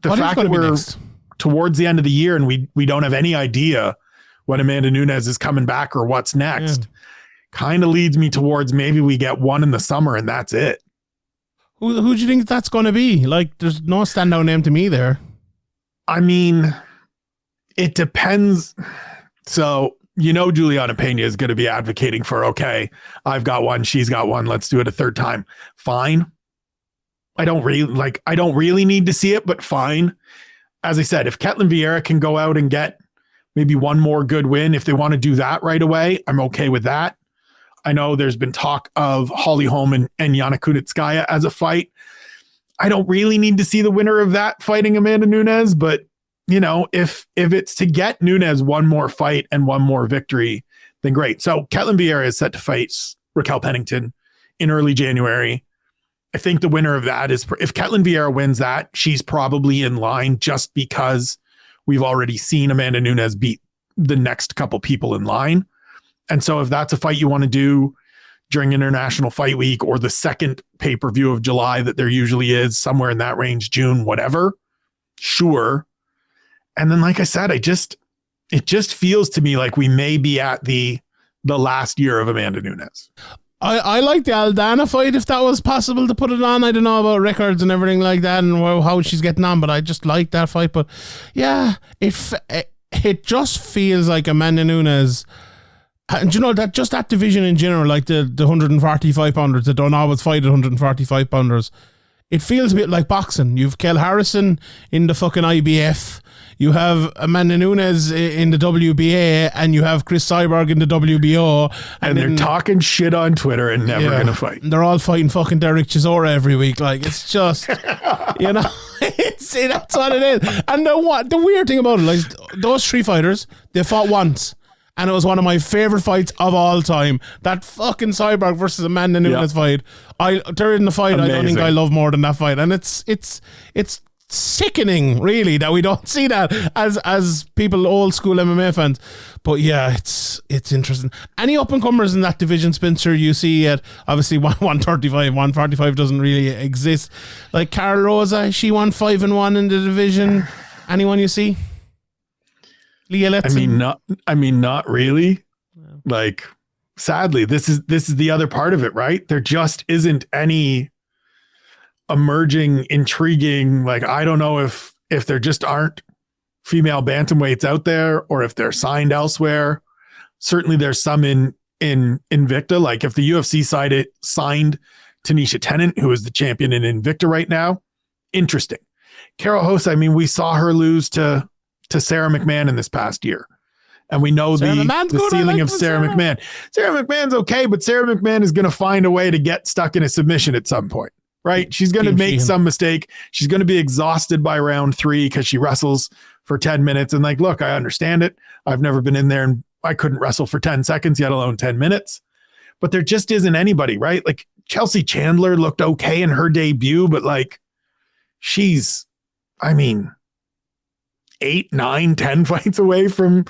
towards the end of the year and we don't have any idea when Amanda Nunes is coming back or what's next, kind of leads me towards maybe we get one in the summer and that's it. Who do you think that's going to be? Like, there's no standout name to me there. I mean, it depends. So, Juliana Pena is going to be advocating for, okay, I've got one, she's got one, let's do it a third time. Fine. I don't really need to see it, but fine. As I said, if Ketlin Vieira can go out and get maybe one more good win, if they want to do that right away, I'm okay with that. I know there's been talk of Holly Holm and Yana Kunitskaya as a fight. I don't really need to see the winner of that fighting Amanda Nunes, but if it's to get Nunes one more fight and one more victory, then great. So Ketlin Vieira is set to fight Raquel Pennington in early January. I think the winner of that is, if Ketlin Vieira wins that, she's probably in line just because we've already seen Amanda Nunes beat the next couple people in line. And so if that's a fight you want to do during International Fight Week or the second pay-per-view of July that there usually is, somewhere in that range, June, whatever, sure. And then, like I said, it just feels to me like we may be at the last year of Amanda Nunes. I like the Aldana fight if that was possible to put it on. I don't know about records and everything like that and how she's getting on, but I just like that fight. But yeah, it just feels like Amanda Nunes. And that division in general, like the 145 pounders that don't always fight at 145 pounders, it feels a bit like boxing. You've Kel Harrison in the fucking IBF. You have Amanda Nunes in the WBA, and you have Chris Cyborg in the WBO. And they're talking shit on Twitter and never going to fight. They're all fighting fucking Derek Chisora every week. Like, it's just, that's what it is. And the weird thing about it, like, those three fighters, they fought once. And it was one of my favorite fights of all time. That fucking Cyborg versus Amanda Nunes fight. During the fight, amazing. I don't think I love more than that fight. And it's sickening, really, that we don't see that as people, old school MMA fans. But yeah, it's interesting. Any up and comers in that division, Spencer? You see at obviously 135, 145 doesn't really exist. Like Carl Rosa, she won 5-1 in the division. Anyone you see? Leah Letson? Not really. No. Like, sadly, this is the other part of it, right? There just isn't any emerging, intriguing, like, I don't know if there just aren't female bantamweights out there or if they're signed elsewhere. Certainly there's some in Invicta. Like, if the UFC signed Tanisha Tennant, who is the champion in Invicta right now, interesting. Carol Hosa, we saw her lose to Sarah McMahon in this past year. And we know the ceiling of Sarah McMahon. Sarah McMahon's okay, but Sarah McMahon is going to find a way to get stuck in a submission at some point, right? She's going to make some mistake. She's going to be exhausted by round 3 because she wrestles for 10 minutes. And like, look, I understand it. I've never been in there and I couldn't wrestle for 10 seconds, yet alone 10 minutes. But there just isn't anybody, right? Like Chelsea Chandler looked okay in her debut, but like she's, I mean, 8, 9, 10 fights away from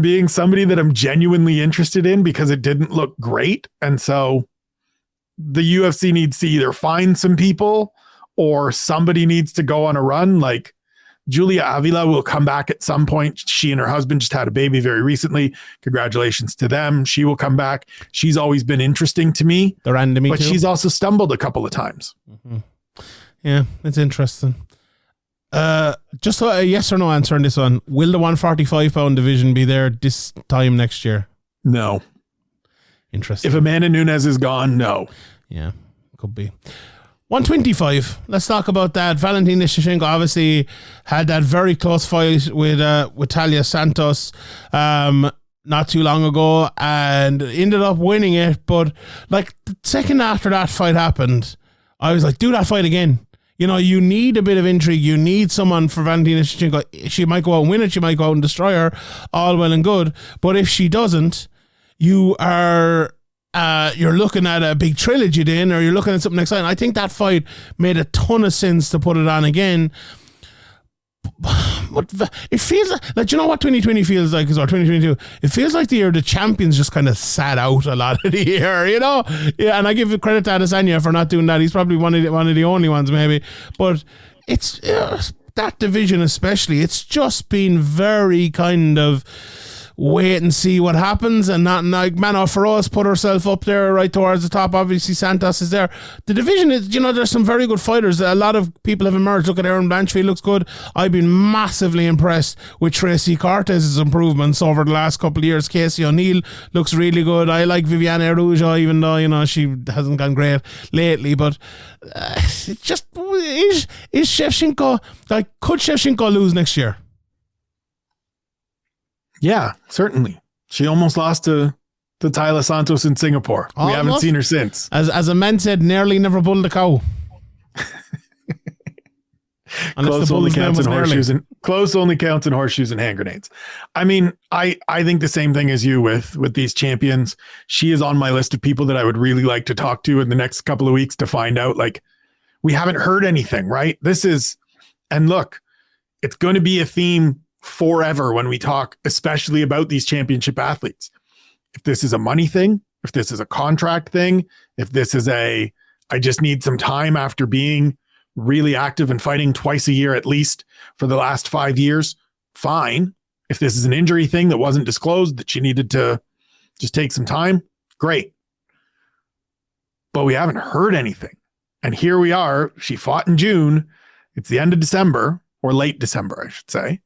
being somebody that I'm genuinely interested in because it didn't look great. And so the UFC needs to either find some people or somebody needs to go on a run. Like Julia Avila will come back at some point. She and her husband just had a baby very recently. Congratulations to them. She will come back. She's always been interesting to me. They're to me but too. She's also stumbled a couple of times. Mm-hmm. Yeah, it's interesting. Just a yes or no answer on this one. Will the 145-pound division be there this time next year? No. Interesting. If Amanda Nunes is gone, no. Yeah, could be. 125. Let's talk about that. Valentina Shevchenko obviously had that very close fight with Talia Santos not too long ago and ended up winning it. But like the second after that fight happened, I was like, do that fight again. You know, you need a bit of intrigue. You need someone for Valentina Shevchenko. She might go out and win it. She might go out and destroy her. All well and good. But if she doesn't, you are... you're looking at a big trilogy then, or you're looking at something exciting. I think that fight made a ton of sense to put it on again. But it feels like you know what 2020 feels like, or 2022. It feels like the year the champions just kind of sat out a lot of the year, you know. Yeah, and I give credit to Adesanya for not doing that. He's probably one of the only ones, maybe. But it's that division especially. It's just been very kind of wait and see what happens, and not like Mano Feroz put herself up there right towards the top. Obviously Santos is there. The division is, you know, there's some very good fighters. A lot of people have emerged. Look at Aaron Blanchfield, looks good. I've been massively impressed with Tracy Cortez's improvements over the last couple of years. Casey O'Neill looks really good. I like Viviane Araujo, even though, you know, she hasn't gone great lately, but it just is Shevchenko, like, could Shevchenko lose next year? Yeah, certainly. She almost lost to Taila Santos in Singapore. Almost. We haven't seen her since. As a man said, nearly never bulled a cow. Close only counts in horseshoes and hand grenades. I mean, I think the same thing as you with these champions. She is on my list of people that I would really like to talk to in the next couple of weeks to find out. Like, we haven't heard anything, right? And look, it's going to be a theme forever when we talk, especially about these championship athletes. If this is a money thing, if this is a contract thing, if this is I just need some time after being really active and fighting twice a year at least for the last 5 years, fine. If this is an injury thing that wasn't disclosed, that she needed to just take some time, great. But we haven't heard anything. And here we are. She fought in June. It's the end of December, or late December, I should say.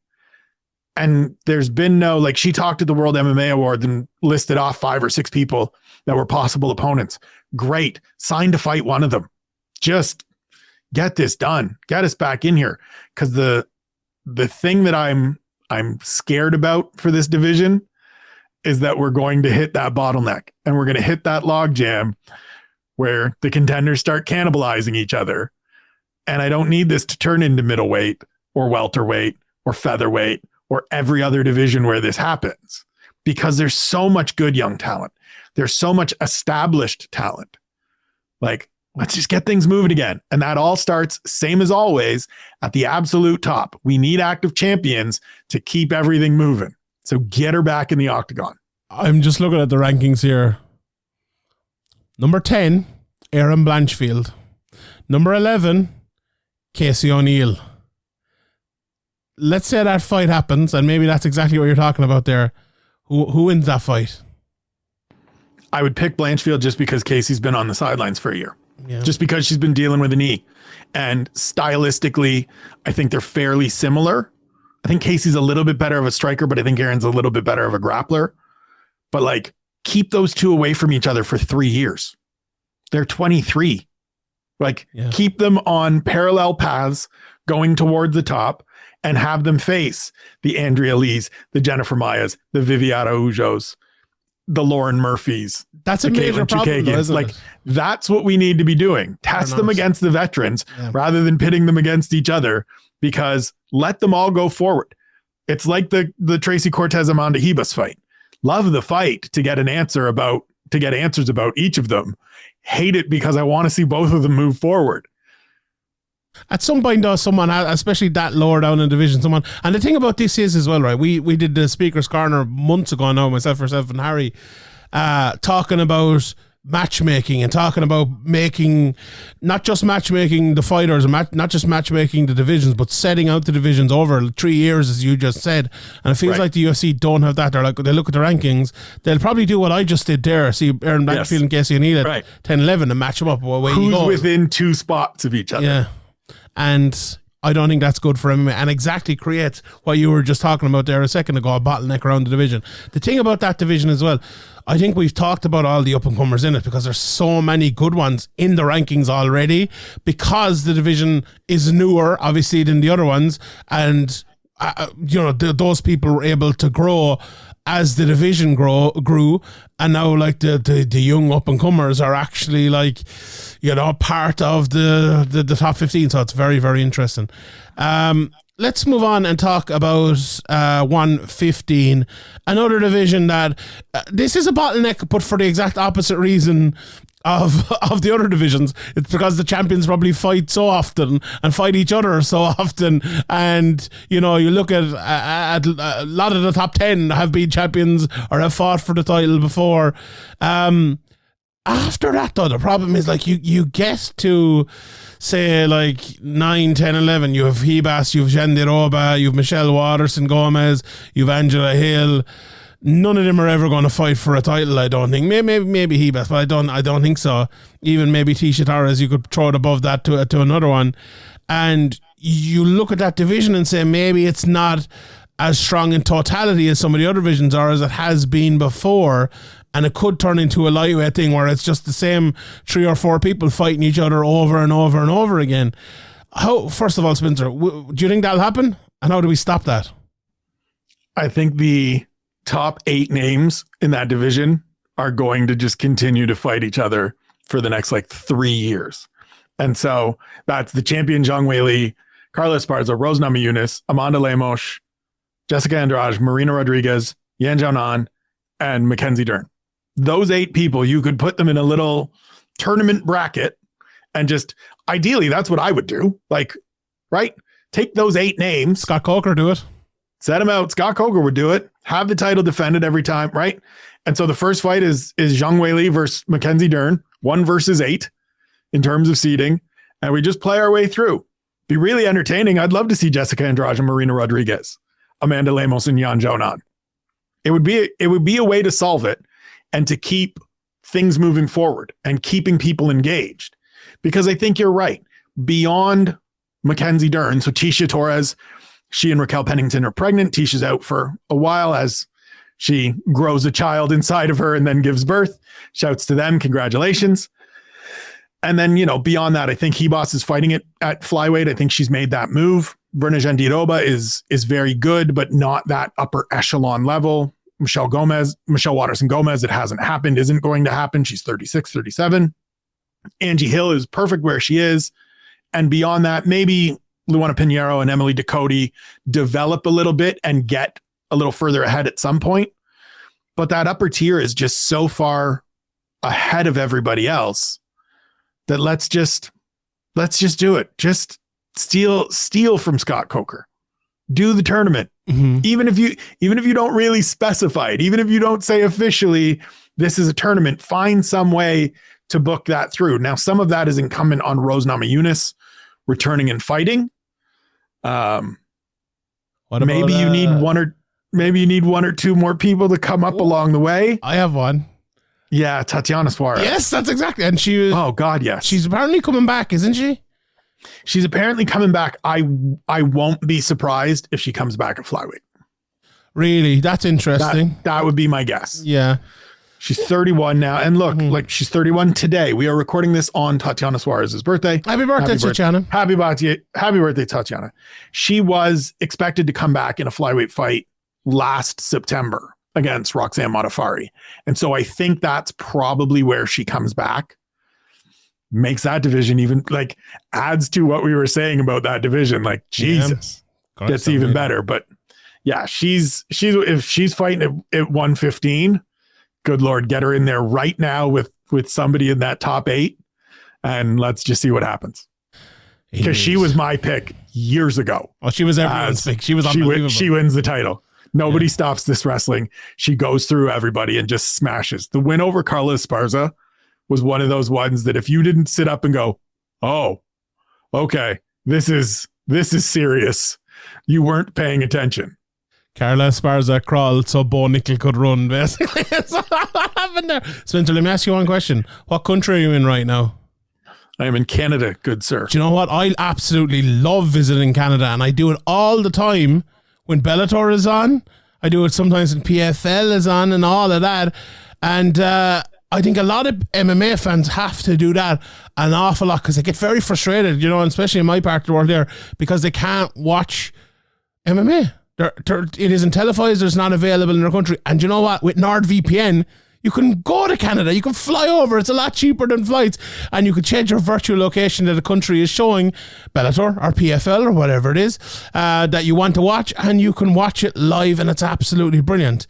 And there's been no, like, she talked at the World MMA Awards and listed off 5 or 6 people that were possible opponents. Great. Sign to fight one of them. Just get this done. Get us back in here. Because the thing that I'm scared about for this division is that we're going to hit that bottleneck, and we're going to hit that log jam where the contenders start cannibalizing each other. And I don't need this to turn into middleweight or welterweight or featherweight or every other division where this happens, because there's so much good young talent. There's so much established talent. Like, let's just get things moving again. And that all starts, same as always, at the absolute top. We need active champions to keep everything moving. So get her back in the octagon. I'm just looking at the rankings here. Number 10, Aaron Blanchfield. Number 11, Casey O'Neill. Let's say that fight happens, and maybe that's exactly what you're talking about there. Who wins that fight? I would pick Blanchfield just because Casey's been on the sidelines for a year. Yeah. Just because she's been dealing with a knee. And stylistically, I think they're fairly similar. I think Casey's a little bit better of a striker, but I think Aaron's a little bit better of a grappler. But like, keep those two away from each other for 3 years. They're 23. Like, keep them on parallel paths going towards the top, and have them face the Andrea Lees, the Jennifer Mayas, the Viviane Araujos, the Lauren Murphys. That's a major problem, though, isn't it? That's what we need to be doing. Test them against the veterans rather than pitting them against each other, because let them all go forward. It's like the Tracy Cortez Amanda Ribas fight. Love the fight to get answers about each of them. Hate it because I want to see both of them move forward. At some point, though, someone, especially that lower down in the division, someone, and the thing about this is as well, right? We did the Speaker's Corner months ago now, myself and Harry, talking about matchmaking and talking about making, not just matchmaking the fighters, not just matchmaking the divisions, but setting out the divisions over 3 years, as you just said. And it feels like the UFC don't have that. They look at the rankings. They'll probably do what I just did there. See Aaron Blanchfield and Casey O'Neill at 10-11 and match them up. Who's within 2 spots of each other? Yeah. And I don't think that's good for MMA, and exactly creates what you were just talking about there a second ago, a bottleneck around the division. The thing about that division as well, I think we've talked about all the up-and-comers in it because there's so many good ones in the rankings already, because the division is newer, obviously, than the other ones, and those people were able to grow as the division grew, and now like the young up-and-comers are actually like, part of the top 15, so it's very, very interesting. Let's move on and talk about 115, another division that this is a bottleneck, but for the exact opposite reason of the other divisions. It's because the champions probably fight so often and fight each other so often, and you look at a lot of the top 10 have been champions or have fought for the title before. After that, though, the problem is like you get to say like 9, 10, 11, you have Ribas, you have Jandiroba, you have Michelle Waterson Gomez, you have Angela Hill. None of them are ever going to fight for a title, I don't think. Maybe Ribas, but I don't think so. Even maybe Tisha Torres, you could throw it above that to another one. And you look at that division and say maybe it's not as strong in totality as some of the other divisions are, as it has been before. And it could turn into a lightweight thing where it's just the same 3 or 4 people fighting each other over and over and over again. First of all, Spencer, do you think that'll happen? And how do we stop that? I think the top 8 names in that division are going to just continue to fight each other for the next 3 years. And so that's the champion Zhang Weili, Carla Esparza, Rose Namajunas, Amanda Lemos, Jessica Andrade, Marina Rodriguez, Yan Jianan, and Mackenzie Dern. Those 8 people, you could put them in a little tournament bracket and just, ideally, that's what I would do. Right? Take those 8 names. Scott Coker do it. Set them out. Scott Coker would do it. Have the title defended every time, right? And so the first fight is Zhang Weili versus Mackenzie Dern, 1 versus 8 in terms of seeding. And we just play our way through. Be really entertaining. I'd love to see Jessica Andrade and Marina Rodriguez, Amanda Lemos and Yan Jianan. It would be a way to solve it and to keep things moving forward and keeping people engaged. Because I think you're right. Beyond Mackenzie Dern, so Tisha Torres, she and Raquel Pennington are pregnant. Tisha's out for a while as she grows a child inside of her and then gives birth. Shouts to them. Congratulations. And then, beyond that, I think Ribas is fighting it at flyweight. I think she's made that move. Verna Jandiroba is very good, but not that upper echelon level. Michelle Waterson Gomez, it hasn't happened, isn't going to happen. She's 36, 37. Angie Hill is perfect where she is. And beyond that, maybe Luana Pinheiro and Emily Ducote develop a little bit and get a little further ahead at some point. But that upper tier is just so far ahead of everybody else that let's just do it. Just steal from Scott Coker. Do the tournament. Mm-hmm. Even if you don't really specify it, even if you don't say officially this is a tournament, find some way to book that through. Now, some of that is incumbent on Rose Namajunas returning and fighting. Maybe you need one or two more people to come up along the way. I have one. Yeah, Tatiana Suarez. Yes, that's exactly. And she was. Oh God, yes. She's apparently coming back, isn't she? She's apparently coming back. I won't be surprised if she comes back at flyweight. Really? That's interesting. That would be my guess. Yeah. She's 31 now. And look, she's 31 today. We are recording this on Tatiana Suarez's birthday. Happy birthday, Tatiana. Happy birthday, Tatiana. She was expected to come back in a flyweight fight last September against Roxanne Modafferi. And so I think that's probably where she comes back. Makes that division even adds to what we were saying about that division. Jesus, gets even better. But Yeah, she's if she's fighting at 115, good Lord, get her in there right now with somebody in that top 8, and let's just see what happens. Because she was my pick years ago. Oh, she was everyone's pick. She was unbelievable. She wins the title. Nobody stops this wrestling. She goes through everybody and just smashes. The win over Carla Esparza was one of those ones that if you didn't sit up and go, oh, okay, this is serious, you weren't paying attention. Carla Esparza crawled so Bo Nickel could run, basically. That's what happened there. Spencer, let me ask you one question. What country are you in right now? I am in Canada, good sir. Do you know what? I absolutely love visiting Canada, and I do it all the time when Bellator is on. I do it sometimes when PFL is on and all of that. And I think a lot of MMA fans have to do that an awful lot because they get very frustrated, you know, and especially in my part of the world there, because they can't watch MMA. It isn't televised, it's not available in their country. And you know what? With NordVPN, you can go to Canada, you can fly over, it's a lot cheaper than flights, and you can change your virtual location that the country is showing, Bellator or PFL or whatever it is, that you want to watch, and you can watch it live, and it's absolutely brilliant.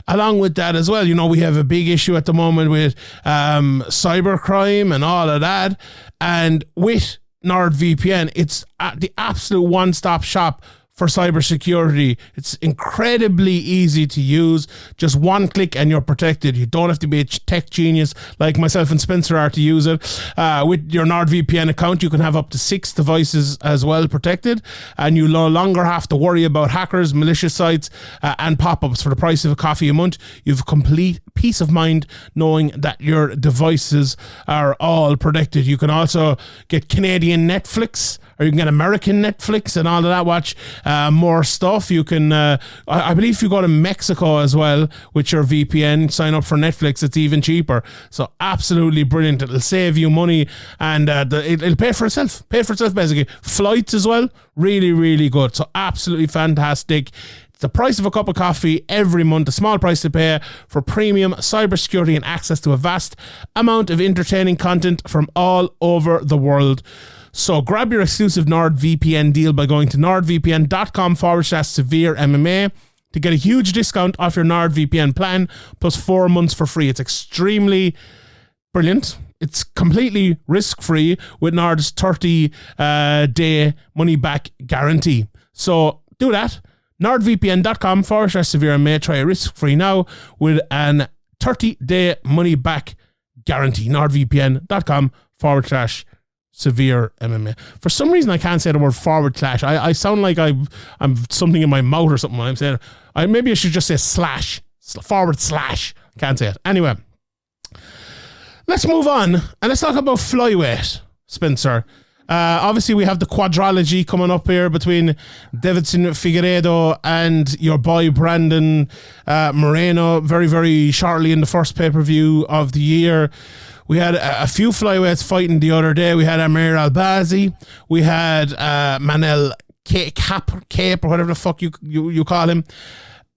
Along with that as well, you know, we have a big issue at the moment with cybercrime and all of that, and with NordVPN, it's the absolute one-stop shop for cybersecurity. It's incredibly easy to use. Just one click and you're protected. You don't have to be a tech genius like myself and Spencer are to use it. With your NordVPN account, you can have up to 6 devices as well protected, and you no longer have to worry about hackers, malicious sites, and pop-ups for the price of a coffee a month. You've complete peace of mind knowing that your devices are all protected. You can also get Canadian Netflix, or you can get American Netflix and all of that. Watch more stuff. You can, I believe if you go to Mexico as well with your VPN, sign up for Netflix, it's even cheaper. So absolutely brilliant. It'll save you money, and it'll pay for itself. Pay for itself, basically. Flights as well, really, really good. So absolutely fantastic. It's the price of a cup of coffee every month, a small price to pay for premium cybersecurity and access to a vast amount of entertaining content from all over the world. So grab your exclusive NordVPN deal by going to nordvpn.com/SevereMMA to get a huge discount off your NordVPN plan plus 4 months for free. It's extremely brilliant. It's completely risk-free with Nord's 30-day money-back guarantee. So do that. nordvpn.com/SevereMMA. Try it risk-free now with an 30-day money-back guarantee. nordvpn.com/SevereMMA. For some reason, I can't say the word /. I sound like I'm something in my mouth or something when I'm saying it. Maybe I should just say // Can't say it. Anyway, let's move on and let's talk about flyweight, Spencer. Obviously, we have the quadrilogy coming up here between Davidson Figueiredo and your boy Brandon Moreno very, very shortly in the first pay-per-view of the year. We had a few flyweights fighting the other day. We had Amir Albazi. We had Manel Cape or whatever the fuck you call him.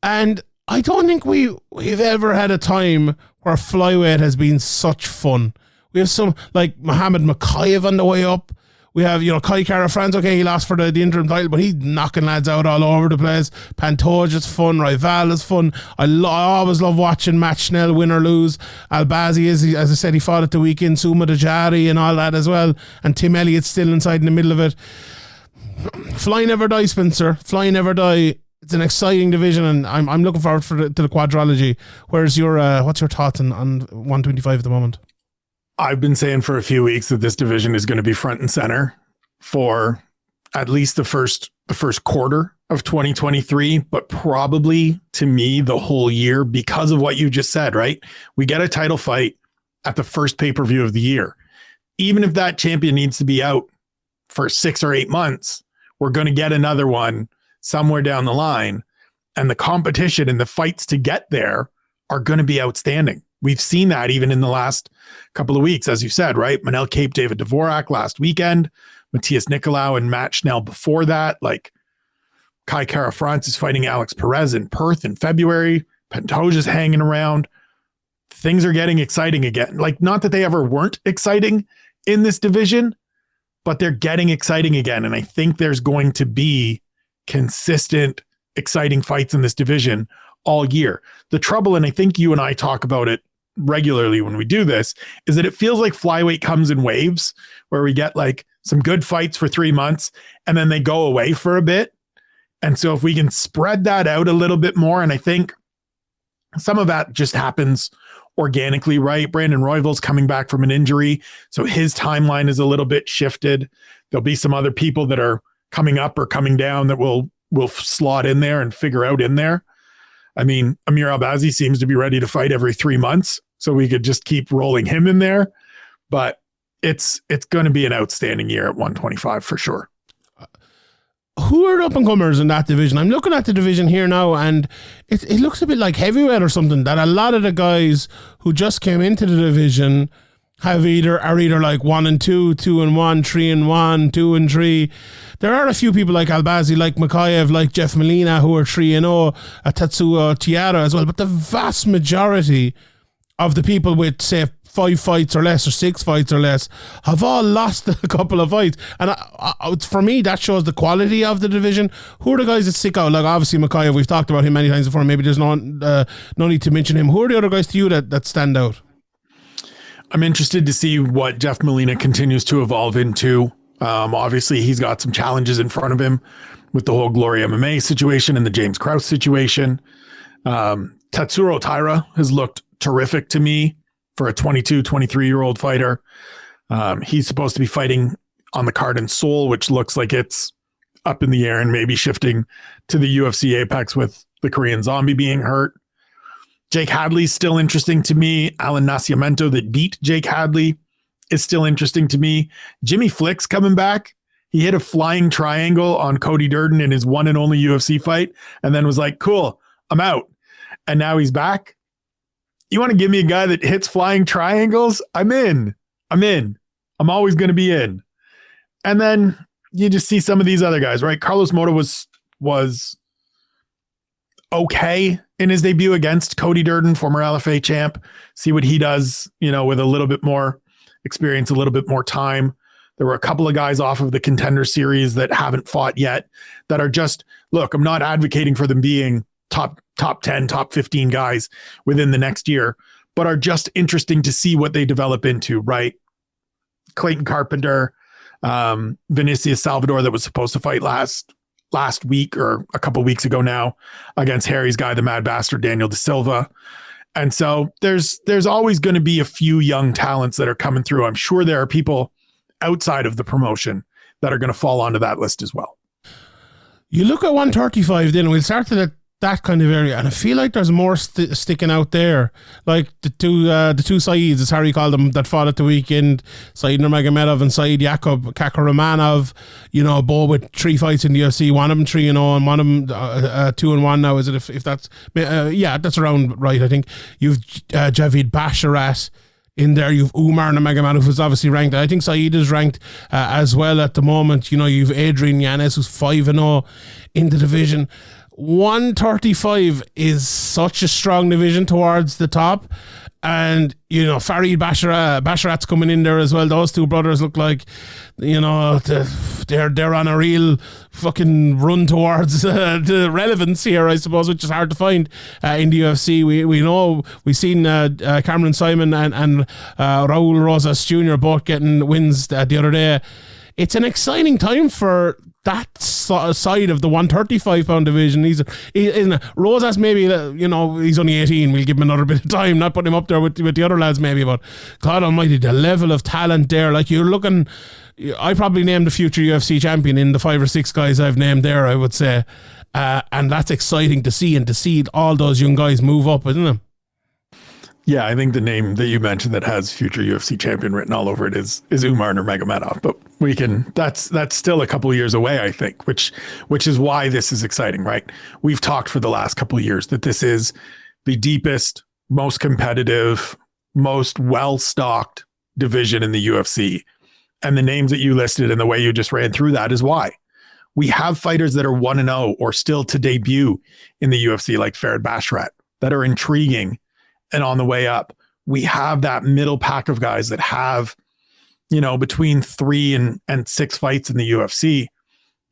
And I don't think we've ever had a time where flyweight has been such fun. We have some, like Mohammed Makayev on the way up. We have, Kai Kara-France. Okay, he lost for the interim title, but he's knocking lads out all over the place. Pantoja's fun. Rival is fun. I always love watching Matt Schnell win or lose. Albazi is, as I said, he fought at the weekend. Suma Dajari and all that as well. And Tim Elliott's still inside in the middle of it. Fly never die, Spencer. Fly never die. It's an exciting division, and I'm looking forward to the quadrilogy. What's your thoughts on 125 at the moment? I've been saying for a few weeks that this division is going to be front and center for at least the first quarter of 2023, but probably to me the whole year because of what you just said, right? We get a title fight at the first pay-per-view of the year. Even if that champion needs to be out for 6 or 8 months, we're going to get another one somewhere down the line. And the competition and the fights to get there are going to be outstanding. We've seen that even in the last couple of weeks, as you said, right? Manel Cape, David Dvorak last weekend, Matthias Nicolau and Matt Schnell before that. Like Kai Kara-France is fighting Alex Perez in Perth in February. Pantoja's hanging around. Things are getting exciting again. Like, not that they ever weren't exciting in this division, but they're getting exciting again. And I think there's going to be consistent exciting fights in this division all year. The trouble, and I think you and I talk about it regularly when we do this, is that it feels like flyweight comes in waves where we get like some good fights for 3 months and then they go away for a bit. And so if we can spread that out a little bit more, and I think some of that just happens organically, right? Brandon Royval's coming back from an injury, so his timeline is a little bit shifted. There'll be some other people that are coming up or coming down that will slot in there and figure out in there. I mean, Amir Albazi seems to be ready to fight every 3 months, so we could just keep rolling him in there. But it's going to be an outstanding year at 125 for sure. Who are the up-and-comers in that division? I'm looking at the division here now, and it looks a bit like heavyweight or something, that a lot of the guys who just came into the division are either like 1-2, 2-1, 3-1, 2-3. There are a few people like Albazi, like Makayev, like Jeff Molina, who are 3-0, Tatsuo Tiara as well. But the vast majority of the people with, say, 5 fights or less or 6 fights or less have all lost a couple of fights. And for me, that shows the quality of the division. Who are the guys that stick out? Like, obviously, Makayev, we've talked about him many times before. Maybe there's no need to mention him. Who are the other guys to you that stand out? I'm interested to see what Jeff Molina continues to evolve into. Obviously, he's got some challenges in front of him with the whole Glory MMA situation and the James Krause situation. Tatsuro Taira has looked terrific to me for a 22, 23-year-old fighter. He's supposed to be fighting on the card in Seoul, which looks like it's up in the air and maybe shifting to the UFC Apex with the Korean Zombie being hurt. Jake Hadley's still interesting to me. Alan Nascimento that beat Jake Hadley is still interesting to me. Jimmy Flick's coming back. He hit a flying triangle on Cody Durden in his one and only UFC fight and then was like, cool, I'm out. And now he's back. You want to give me a guy that hits flying triangles? I'm in. I'm always going to be in. And then you just see some of these other guys, right? Carlos Mota was okay in his debut against Cody Durden, former LFA champ. See what he does, with a little bit more experience, a little bit more time. There were a couple of guys off of the Contender Series that haven't fought yet that are just, look, I'm not advocating for them being top 10, top 15 guys within the next year, but are just interesting to see what they develop into, right? Clayton Carpenter, Vinicius Salvador that was supposed to fight last week or a couple weeks ago now against Harry's guy, the Mad Bastard, Daniel De Silva. And so there's always going to be a few young talents that are coming through. I'm sure there are people outside of the promotion that are going to fall onto that list as well. You look at 135 then, we'll start at that kind of area, and I feel like there's more sticking out there, like the two Saids, as Harry called them, that fought at the weekend, Said Nurmagomedov and Said Kakaramanov, both with 3 fights in the UFC, one of them 3-0 and one of them 2-1 now. Is it if that's that's around right? I think you've Javid Basharat in there, you've Umar Nurmagomedov, who's obviously ranked. I think Said is ranked as well at the moment. You've Adrian Yanez, who's 5-0 in the division. 135 is such a strong division towards the top, and Farid Basharat's coming in there as well. Those two brothers look like they're on a real fucking run towards the relevance here, I suppose, which is hard to find in the UFC. We know we've seen Cameron Simon and Raul Rosas Jr. both getting wins the other day. It's an exciting time for that side of the 135-pound division. He's Rosas, maybe, he's only 18. We'll give him another bit of time, not put him up there with the other lads maybe, but God almighty, the level of talent there. Like, you're looking, I probably named the future UFC champion in the 5 or 6 guys I've named there, I would say. And that's exciting to see, and to see all those young guys move up, isn't it? Yeah, I think the name that you mentioned that has future UFC champion written all over it is Umar Nurmagomedov. But that's still a couple of years away, I think, which is why this is exciting, right? We've talked for the last couple of years that this is the deepest, most competitive, most well-stocked division in the UFC. And the names that you listed and the way you just ran through that is why. We have fighters that are 1-0 or still to debut in the UFC, like Farid Basharat, that are intriguing and on the way up. We have that middle pack of guys that have, between 3 and 6 fights in the UFC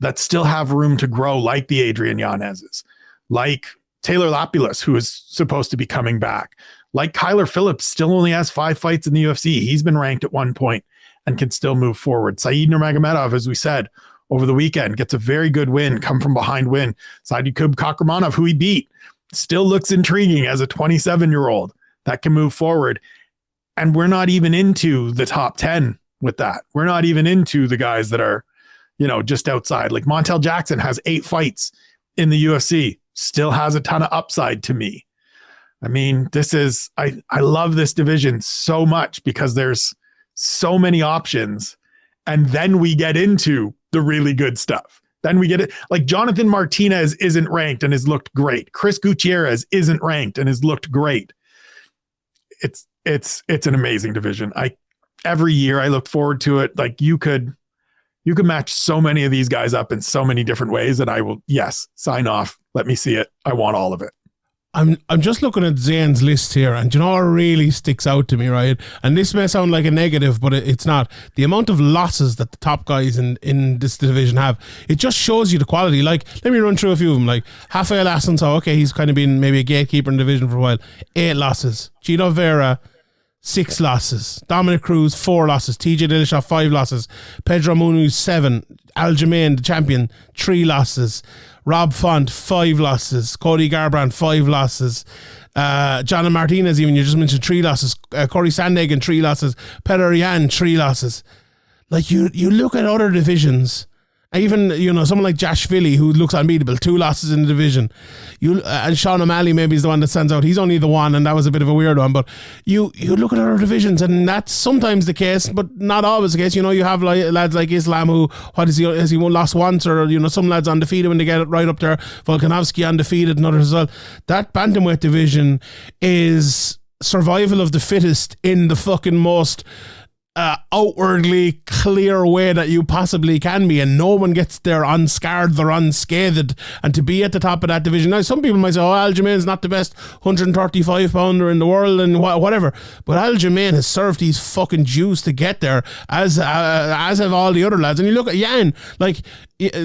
that still have room to grow, like the Adrian Yanez's, like Taylor Lapilus, who is supposed to be coming back, like Kyler Phillips, still only has 5 fights in the UFC. He's been ranked at one point and can still move forward. Saeed Nurmagomedov, as we said, over the weekend, gets a very good win, come from behind win. Sadykhub Kakhramonov, who he beat, still looks intriguing as a 27-year-old that can move forward. And we're not even into the top 10 with that. We're not even into the guys that are, just outside. Like Montel Jackson has 8 fights in the UFC, still has a ton of upside to me. I mean, I love this division so much because there's so many options. And then we get into the really good stuff. Then we get it. Like Jonathan Martinez isn't ranked and has looked great. Chris Gutierrez isn't ranked and has looked great. It's an amazing division. Every year I look forward to it. Like you could match so many of these guys up in so many different ways, and I will, yes, sign off. Let me see it. I want all of it. I'm just looking at Zane's list here, and you know what really sticks out to me, right? And this may sound like a negative, but it's not. The amount of losses that the top guys in this division have, it just shows you the quality. Like, let me run through a few of them. Like, Rafael Assunção, okay, he's kind of been maybe a gatekeeper in the division for a while. 8 losses. Chito Vera, 6 losses. Dominic Cruz, 4 losses. TJ Dillashaw, 5 losses. Pedro Munoz, 7. Aljamain, the champion, 3 losses. Rob Font, 5 losses. Cody Garbrandt, 5 losses. John Martinez, even you just mentioned, 3 losses. Corey Sandhagen, 3 losses. Petr Yan, 3 losses. Like you look at other divisions, even someone like Jashvili, who looks unbeatable, 2 losses in the division. And Sean O'Malley maybe is the one that stands out. He's only the one, and that was a bit of a weird one. But you look at other divisions, and that's sometimes the case, but not always the case. You have lads like Islam who, has he lost once, or some lads undefeated when they get it right up there. Volkanovski undefeated, and others as well. That bantamweight division is survival of the fittest in the fucking most outwardly clear way that you possibly can be, and no one gets there unscarred or unscathed. And to be at the top of that division, now some people might say, Aljamain is not the best 135 pounder in the world and whatever, but Aljamain has served his fucking juice to get there, as have all the other lads. And you look at Yan, like,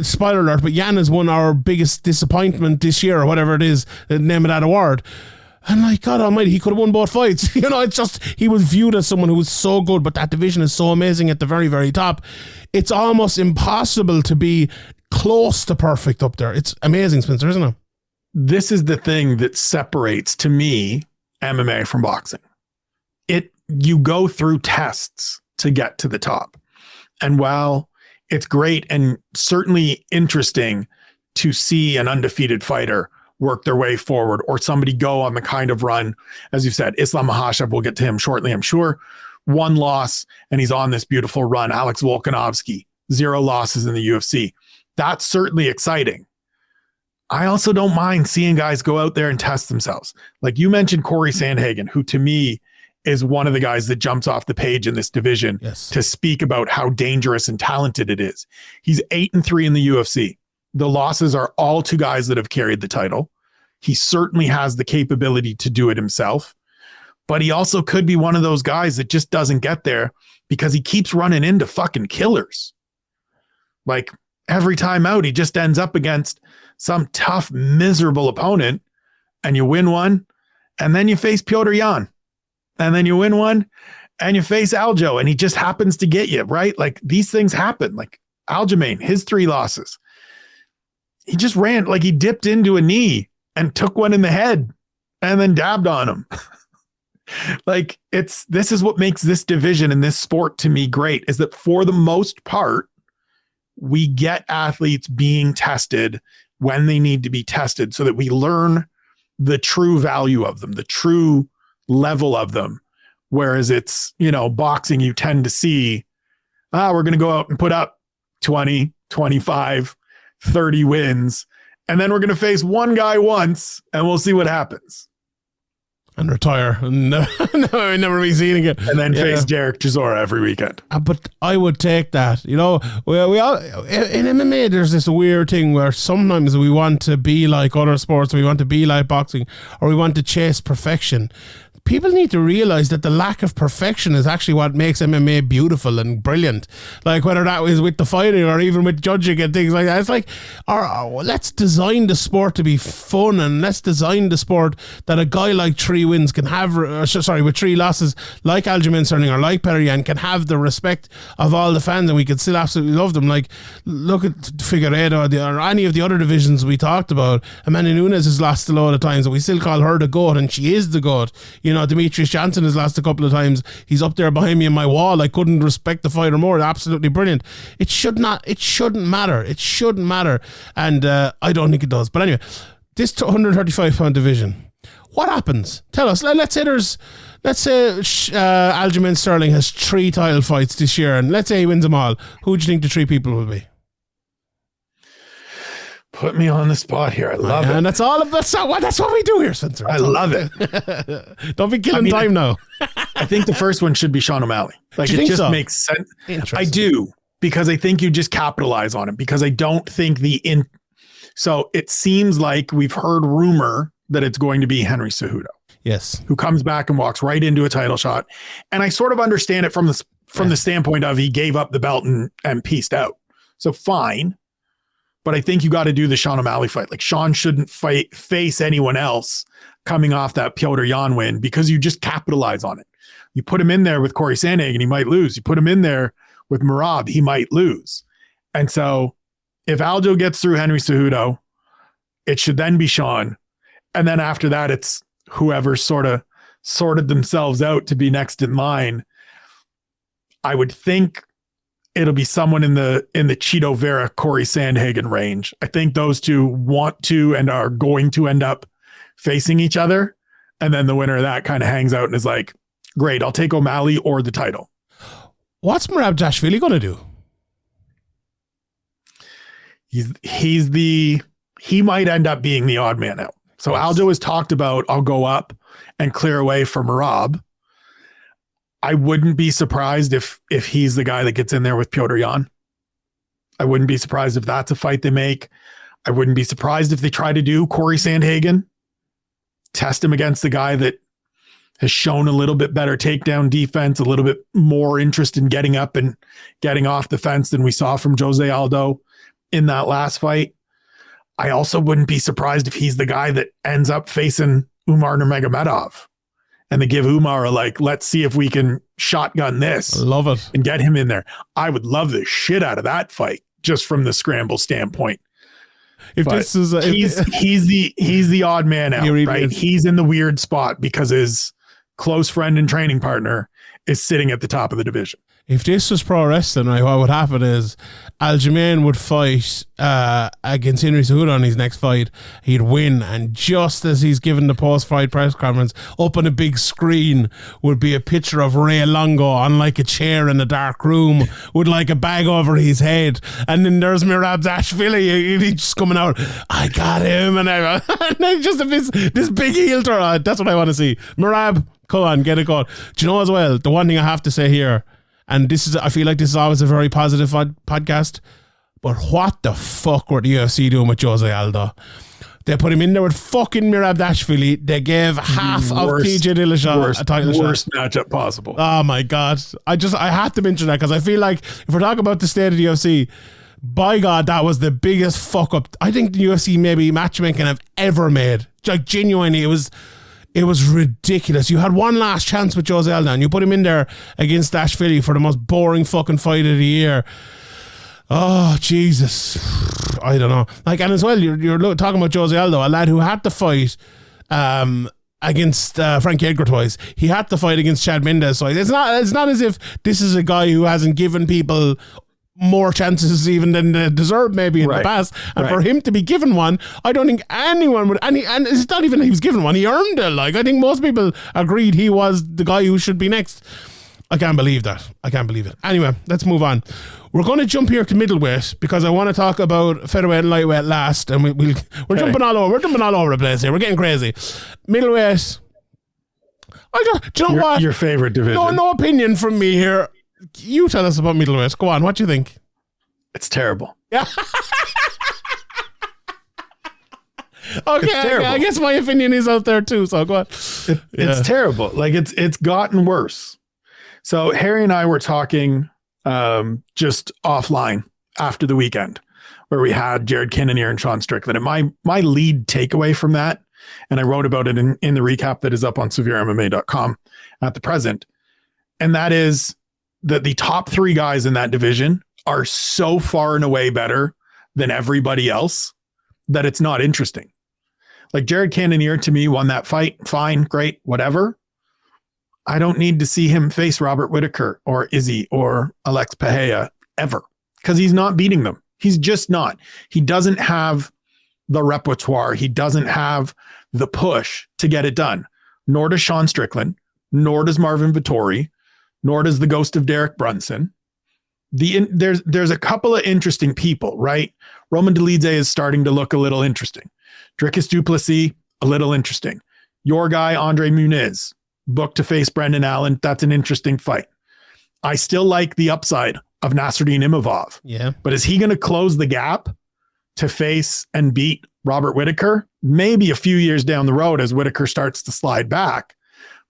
spoiler alert, but Yan has won our biggest disappointment this year, or whatever it is, the name of that award. And like, God almighty, he could have won both fights. It's just, he was viewed as someone who was so good, but that division is so amazing at the very, very top. It's almost impossible to be close to perfect up there. It's amazing, Spencer, isn't it? This is the thing that separates, to me, MMA from boxing. You go through tests to get to the top. And while it's great and certainly interesting to see an undefeated fighter work their way forward, or somebody go on the kind of run, as you said, Islam Makhachev, we'll get to him shortly, I'm sure, 1 loss, and he's on this beautiful run. Alex Volkanovski, 0 losses in the UFC. That's certainly exciting. I also don't mind seeing guys go out there and test themselves. Like you mentioned Corey Sandhagen, who to me is one of the guys that jumps off the page in this division, yes, to speak about how dangerous and talented it is. He's 8-3 in the UFC. The losses are all to guys that have carried the title. He certainly has the capability to do it himself, but he also could be one of those guys that just doesn't get there because he keeps running into fucking killers. Like every time out, he just ends up against some tough, miserable opponent, and you win one, and then you face Petr Yan, and then you win one, and you face Aljo, and he just happens to get you, right? Like these things happen. Like Aljamain, his 3 losses. He just ran, like he dipped into a knee and took one in the head and then dabbed on him. Like this is what makes this division and this sport to me great, is that for the most part, we get athletes being tested when they need to be tested so that we learn the true value of them, the true level of them. Whereas it's, boxing, you tend to see, we're going to go out and put up 20, 25, 30 wins, and then we're going to face one guy once and we'll see what happens. And retire. No, never be seen again. And then face Derek Chisora every weekend. But I would take that. We all, in MMA, there's this weird thing where sometimes we want to be like other sports, we want to be like boxing, or we want to chase perfection. people need to realize that the lack of perfection is actually what makes MMA beautiful and brilliant. Like whether that was with the fighting or even with judging and things like that. It's like, let's design the sport to be fun, and let's design the sport that a guy like 3 wins can have, with 3 losses like Aljamain Sterling or like Petr Yan can have the respect of all the fans, and we can still absolutely love them. Like, look at Figueiredo or any of the other divisions we talked about. Amanda Nunes has lost a lot of times, and we still call her the GOAT, and she is the GOAT. You know, Demetrius Johnson has lost a couple of times. He's up there behind me in my wall. I couldn't respect the fighter more. Absolutely brilliant. It shouldn't matter. It shouldn't matter. And I don't think it does. But anyway, this 135-pound division, what happens? Tell us. Let's say Aljamain Sterling has 3 title fights this year, and let's say he wins them all. Who do you think the 3 people will be? Put me on the spot here. I love it. And that's what we do here, Spencer. I love it. Don't be killing time now. I think the first one should be Sean O'Malley. Like, it just makes sense. I do, because I think you just capitalize on it, because I don't think so it seems like we've heard rumor that it's going to be Henry Cejudo. Yes. Who comes back and walks right into a title shot. And I sort of understand it from the standpoint of he gave up the belt and pieced out. So fine. But I think you got to do the Sean O'Malley fight. Like, Sean shouldn't face anyone else coming off that Petr Yan win, because you just capitalize on it. You put him in there with Corey Sandhagen, he might lose. You put him in there with Merab, he might lose. And so if Aljo gets through Henry Cejudo, it should then be Sean. And then after that, it's whoever sort of sorted themselves out to be next in line. I would think it'll be someone in the Chito Vera, Corey Sandhagen range. I think those two want to and are going to end up facing each other. And then the winner of that kind of hangs out and is like, great, I'll take O'Malley or the title. What's Merab Dashvili going to do? He might end up being the odd man out. So Aljo has talked about, I'll go up and clear away for Merab. I wouldn't be surprised if he's the guy that gets in there with Petr Yan. I wouldn't be surprised if that's a fight they make. I wouldn't be surprised if they try to do Corey Sandhagen, test him against the guy that has shown a little bit better takedown defense, a little bit more interest in getting up and getting off the fence than we saw from Jose Aldo in that last fight. I also wouldn't be surprised if he's the guy that ends up facing Umar Nurmagomedov. And they give Umar let's see if we can shotgun this. I love it. And get him in there. I would love the shit out of that fight, just from the scramble standpoint. If but this is he's the odd man out, really right? Is. He's in the weird spot because his close friend and training partner is sitting at the top of the division. If this was pro wrestling, right, what would happen is Aljamain would fight against Henry Cejudo in his next fight. He'd win, and just as he's given the post-fight press conference, up on a big screen would be a picture of Ray Longo on like a chair in a dark room with like a bag over his head, and then there's Merab Dashvili. He's just coming out, I got him, and then just this big heel turn. That's what I want to see. Merab, come on, get it going. Do you know as well, the one thing I have to say here, and I feel like this is always a very positive podcast, but what the fuck were the UFC doing with Jose Aldo? They put him in there with fucking Merab Dashvili. They gave half of TJ Dillashaw a title shot. Worst matchup possible. Oh my God. I had to mention that because I feel like if we're talking about the state of the UFC, by God, that was the biggest fuck up I think the UFC maybe matchmaking have ever made. Like, genuinely, it was ridiculous. You had one last chance with Jose Aldo and you put him in there against Dashvili for the most boring fucking fight of the year. Oh, Jesus. I don't know. Like, and as well, you're talking about Jose Aldo, a lad who had to fight against Frankie Edgar twice. He had to fight against Chad Mendes. So it's not as if this is a guy who hasn't given people more chances even than they deserved maybe in the past, and for him to be given one, I don't think anyone would, and it's not even he was given one, he earned it. Like, I think most people agreed he was the guy who should be next. I can't believe that. I can't believe it. Anyway, let's move on. We're going to jump here to middleweight because I want to talk about featherweight and lightweight last, and we're jumping all over. We're jumping all over the place here. We're getting crazy. Middleweight. Do you know what? Your favorite division. No opinion from me here. You tell us about middleweight. Go on. What do you think? It's terrible. Yeah. Okay, I guess my opinion is out there too. So go on. It's terrible. Like it's gotten worse. So Harry and I were talking just offline after the weekend where we had Jared Cannonier and Sean Strickland. And my lead takeaway from that, and I wrote about it in the recap that is up on SevereMMA.com at the present, and that is that the top three guys in that division are so far and away better than everybody else that it's not interesting. Like Jared Cannonier to me won that fight. Fine, great, whatever. I don't need to see him face Robert Whittaker or Izzy or Alex Pereira ever because he's not beating them. He's just not. He doesn't have the repertoire. He doesn't have the push to get it done. Nor does Sean Strickland, nor does Marvin Vettori, nor does the ghost of Derek Brunson. There's a couple of interesting people, right? Roman Dolidze is starting to look a little interesting. Dricus du Plessis, a little interesting. Your guy, Andre Muniz, booked to face Brendan Allen. That's an interesting fight. I still like the upside of Nasruddin Imavov. Yeah. But is he going to close the gap to face and beat Robert Whittaker? Maybe a few years down the road as Whittaker starts to slide back.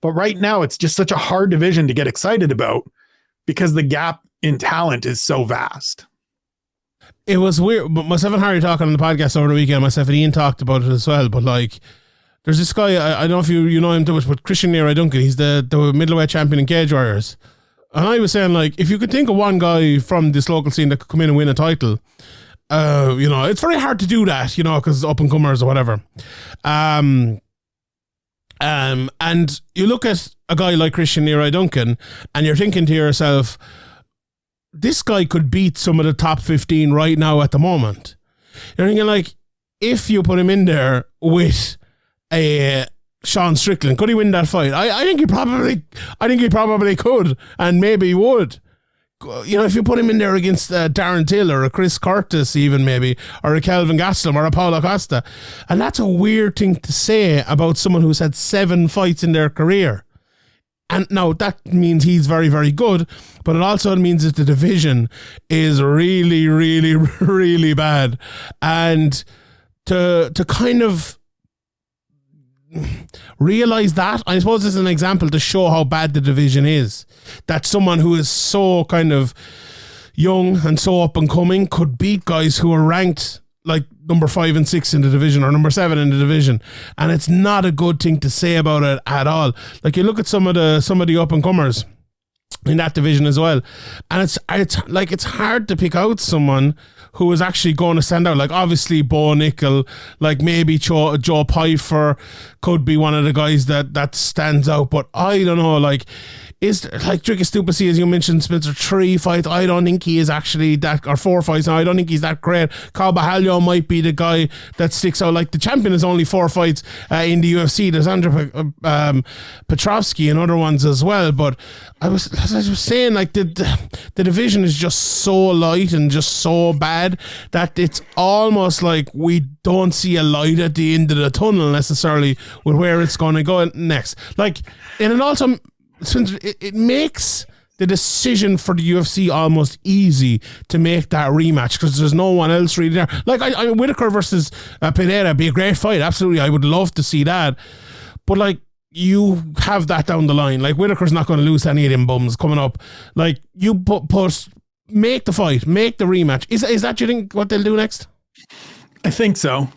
But right now, it's just such a hard division to get excited about because the gap in talent is so vast. It was weird. But myself and Harry talking on the podcast over the weekend, myself and Ian talked about it as well. But like, there's this guy, I don't know if you know him too much, but Christian Leroy Duncan, he's the middleweight champion in Cage Warriors. And I was saying, like, if you could think of one guy from this local scene that could come in and win a title, it's very hard to do that, because up and comers or whatever. And you look at a guy like Christian Leroy Duncan, and you're thinking to yourself, this guy could beat some of the top 15 right now at the moment. You're thinking, like, if you put him in there with a Sean Strickland, could he win that fight? I think he probably could, and maybe he would. If you put him in there against Darren Till or a Chris Curtis even maybe, or a Kelvin Gastelum or a Paulo Costa. And that's a weird thing to say about someone who's had 7 fights in their career. And now that means he's very, very good, but it also means that the division is really, really, really bad. And to kind of realize that, I suppose, is an example to show how bad the division is, that someone who is so kind of young and so up and coming could beat guys who are ranked like number 5 and 6 in the division or number 7 in the division, and it's not a good thing to say about it at all. Like, you look at some of the up and comers in that division as well, and it's hard to pick out someone who is actually going to stand out. Like, obviously Bo Nickel, like maybe Joe Pyfer could be one of the guys that stands out, but I don't know, like, is like Dricus du Plessis, as you mentioned, Spencer, 3 fights. I don't think he is actually that, or 4 fights now. I don't think he's that great. Carvalho might be the guy that sticks out. Like, the champion is only 4 fights in the UFC. There's Andrei Petrovsky and other ones as well. But as I was saying, like, the division is just so light and just so bad that it's almost like we don't see a light at the end of the tunnel necessarily with where it's going to go next. Like, and it also, it makes the decision for the UFC almost easy to make that rematch because there's no one else really there. Like, Whittaker versus Pereira would be a great fight. Absolutely, I would love to see that. But like, you have that down the line. Like, Whittaker's not going to lose to any of them bums coming up. Like, you make the fight, make the rematch. Is that, you think, what they'll do next? I think so.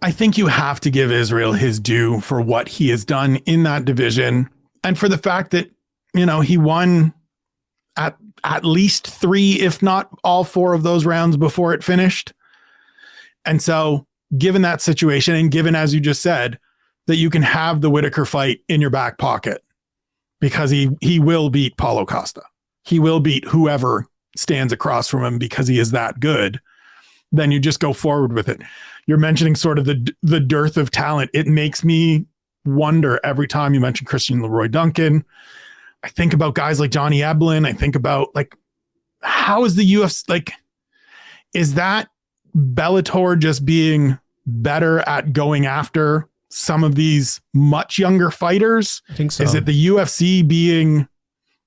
I think you have to give Israel his due for what he has done in that division. And for the fact that, he won at least 3, if not all 4 of those rounds before it finished. And so given that situation, and given, as you just said, that you can have the Whittaker fight in your back pocket because he will beat Paulo Costa. He will beat whoever stands across from him because he is that good. Then you just go forward with it. You're mentioning sort of the dearth of talent. It makes me wonder every time you mention Christian Leroy Duncan. I think about guys like Johnny Eblin. I think about, like, how is the UFC, like, is that Bellator just being better at going after some of these much younger fighters? I think so. Is it the UFC being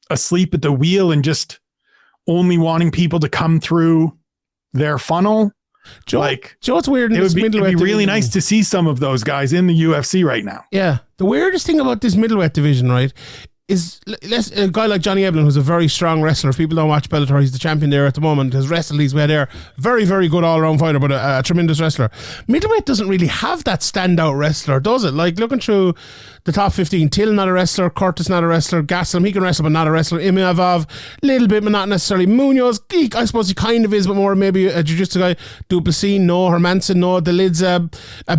asleep at the wheel and just only wanting people to come through their funnel? Joe, it's weird. It would be really nice to see some of those guys in the UFC right now. Yeah. The weirdest thing about this middleweight division, right, is a guy like Johnny Eblen, who's a very strong wrestler. If people don't watch Bellator, he's the champion there at the moment. Has wrestled his way there. Very, very good all-around fighter, but a tremendous wrestler. Middleweight doesn't really have that standout wrestler, does it? Like, looking through the top 15, Till not a wrestler, Curtis not a wrestler, Gastelum, he can wrestle but not a wrestler, Imavov, little bit but not necessarily. Munoz, I suppose he kind of is, but more maybe a jiu-jitsu guy. Duplessis, no. Hermanson, no. The lid's a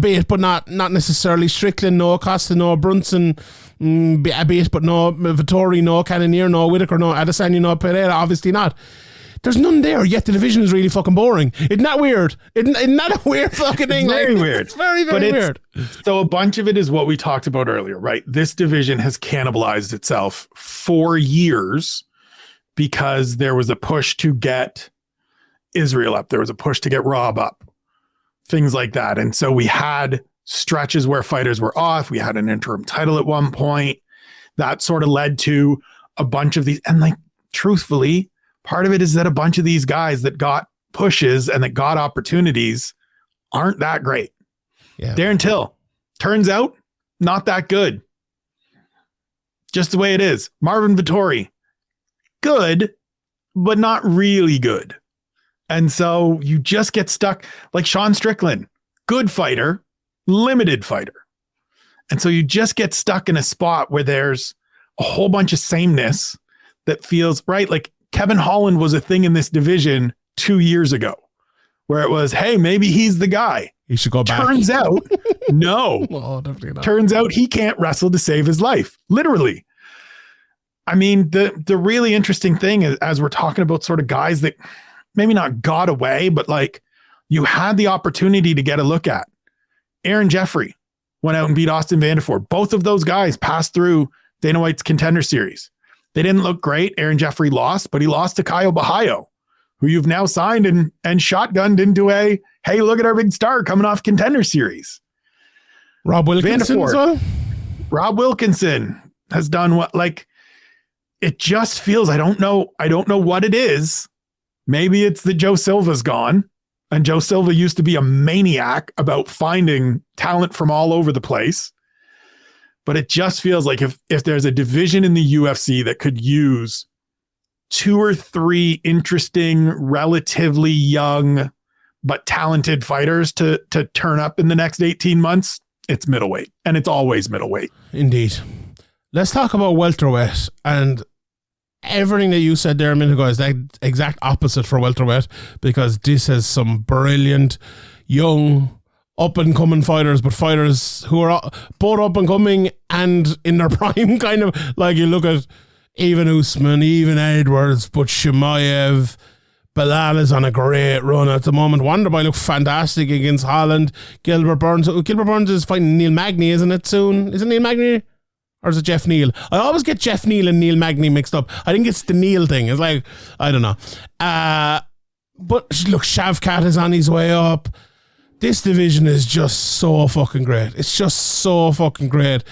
bit, but not necessarily. Strickland, no. Costa, no. Brunson, a bit, but no. Vittori, no. Cannonier, no. Whitaker, no. Adesanya, no. Pereira, obviously not. There's none there, yet the division is really fucking boring. Isn't that weird? Isn't that a weird fucking thing? It's very weird. It's very, very weird. So a bunch of it is what we talked about earlier, right? This division has cannibalized itself for years because there was a push to get Israel up. There was a push to get Rob up. Things like that. And so we had stretches where fighters were off. We had an interim title at one point. That sort of led to a bunch of these. And like, truthfully, part of it is that a bunch of these guys that got pushes and that got opportunities aren't that great. Yeah. Darren Till, turns out, not that good. Just the way it is. Marvin Vittori, good, but not really good. And so you just get stuck like Sean Strickland, good fighter, limited fighter. And so you just get stuck in a spot where there's a whole bunch of sameness that feels right. Like Kevin Holland was a thing in this division 2 years ago where it was, hey, maybe he's the guy. He should go back. Turns out, no. Oh, definitely not. Turns out he can't wrestle to save his life. Literally. I mean, the really interesting thing is, as we're talking about sort of guys that maybe not got away, but like you had the opportunity to get a look at. Aaron Jeffrey went out and beat Austin Vanderford. Both of those guys passed through Dana White's Contender Series. They didn't look great. Aaron Jeffrey lost, but he lost to Caio Bahaio, who you've now signed and shotgunned into a, hey, look at our big star coming off Contender Series. Rob Wilkinson as well? Rob Wilkinson has done what, like, it just feels, I don't know what it is. Maybe it's that Joe Silva's gone, and Joe Silva used to be a maniac about finding talent from all over the place. But it just feels like if there's a division in the UFC that could use 2 or 3 interesting, relatively young, but talented fighters to turn up in the next 18 months, it's middleweight. And it's always middleweight. Indeed. Let's talk about welterweight. And everything that you said there a minute ago is the exact opposite for welterweight, because this has some brilliant, young, up-and-coming fighters, but fighters who are both up-and-coming and in their prime, kind of. Like, you look at even Usman, even Edwards, but Chimaev, Bilal is on a great run at the moment. Wonderboy looked fantastic against Holland. Gilbert Burns is fighting Neil Magny, isn't it, soon? Is it Neil Magny? Or is it Jeff Neal? I always get Jeff Neal and Neil Magny mixed up. I think it's the Neil thing. It's like, I don't know. But look, Shavkat is on his way up. This division is just so fucking great. It's just so fucking great.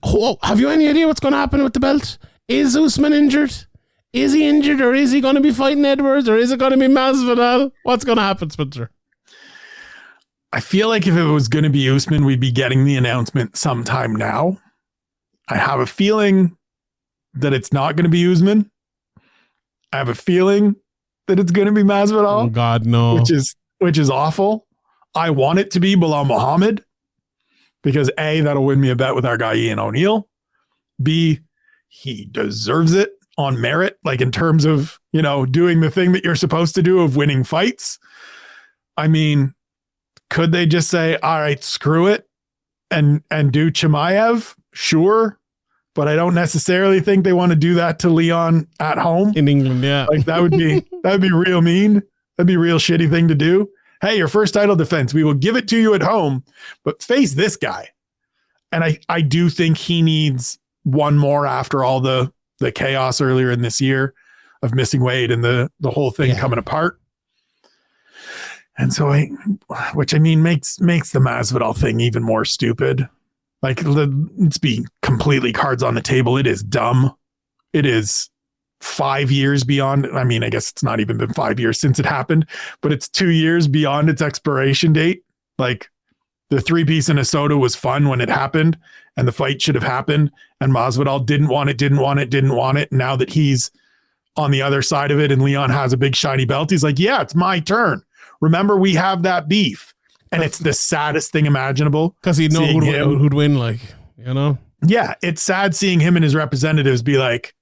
Have you any idea what's going to happen with the belt? Is Usman injured? Is he injured, or is he going to be fighting Edwards, or is it going to be Masvidal? What's going to happen, Spencer? I feel like if it was going to be Usman, we'd be getting the announcement sometime now. I have a feeling that it's not going to be Usman. I have a feeling that it's going to be Masvidal. Oh God, no. Which is awful. I want it to be Bilal Muhammad because A, that'll win me a bet with our guy Ian O'Neill. B, he deserves it on merit, like in terms of, doing the thing that you're supposed to do of winning fights. I mean, could they just say, all right, screw it and do Chimaev? Sure. But I don't necessarily think they want to do that to Leon at home. In England, yeah. Like that would be real mean. That'd be a real shitty thing to do. Hey, your first title defense, we will give it to you at home, but face this guy. And I do think he needs one more after all the chaos earlier in this year of missing weight and the whole thing coming apart. And so which makes the Masvidal thing even more stupid. Like, let's be completely cards on the table. It is dumb. It is 5 years beyond. I mean, I guess it's not even been 5 years since it happened, but it's 2 years beyond its expiration date. Like the 3-piece in Minnesota was fun when it happened and the fight should have happened. And Masvidal didn't want it. Now that he's on the other side of it and Leon has a big shiny belt, he's like, yeah, it's my turn. Remember, we have that beef. And it's the saddest thing imaginable. Because he'd know who'd win, like, you know? Yeah, it's sad seeing him and his representatives be like,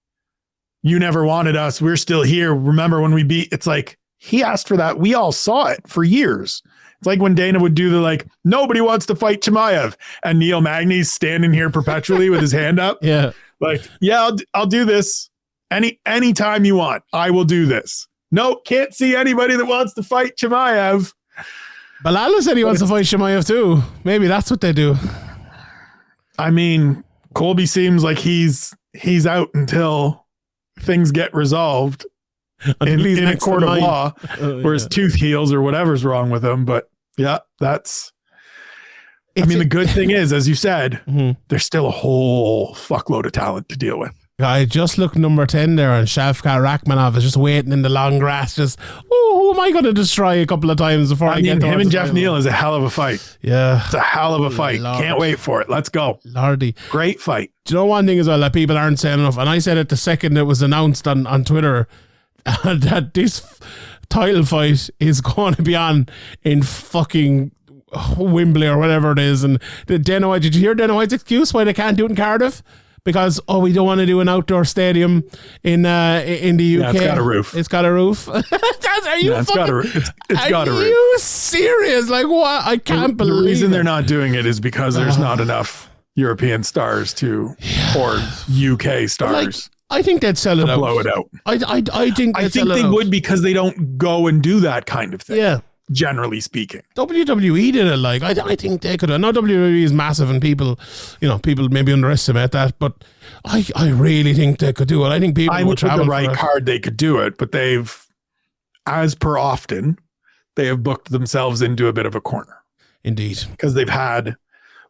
you never wanted us. We're still here. Remember when we beat? It's like, he asked for that. We all saw it for years. It's like when Dana would do the like, nobody wants to fight Chimaev. And Neil Magny's standing here perpetually with his hand up. Yeah. Like, yeah, I'll do this. Anytime you want, I will do this. No, can't see anybody that wants to fight Chimaev. Bilal said he wants to fight Chimaev too. Maybe that's what they do. I mean, Colby seems like he's out until things get resolved in a court of law, where his tooth heals or whatever's wrong with him. But yeah, the good thing is, as you said, there's still a whole fuckload of talent to deal with. I just looked number 10 there, and Shavkat Rakhmonov is just waiting in the long grass. Just, who am I going to destroy a couple of times before I get to him? And Jeff Neal is a hell of a fight. Yeah, it's a hell of a fight. Lord. Can't wait for it. Let's go. Lordy, great fight. Do you know one thing as well that people aren't saying enough? And I said it the second it was announced on Twitter that this title fight is going to be on in fucking Wembley or whatever it is. And Dana White, did you hear Dana White's excuse why they can't do it in Cardiff? Because, we don't want to do an outdoor stadium in the UK. Yeah, it's got a roof. It's got a roof. Are you it's got a roof. Are you serious? Like, what? I can't believe the reason they're not doing it is because there's not enough European stars or UK stars. Like, I think they'd sell it out. Blow it out. I think they would, because they don't go and do that kind of thing. Yeah. Generally speaking, WWE did it. Like, I think they could. I know WWE is massive and people maybe underestimate that, but I really think they could do it. I think people would travel the right card. They could do it, but they've, as per often, they have booked themselves into a bit of a corner. Indeed, because they've had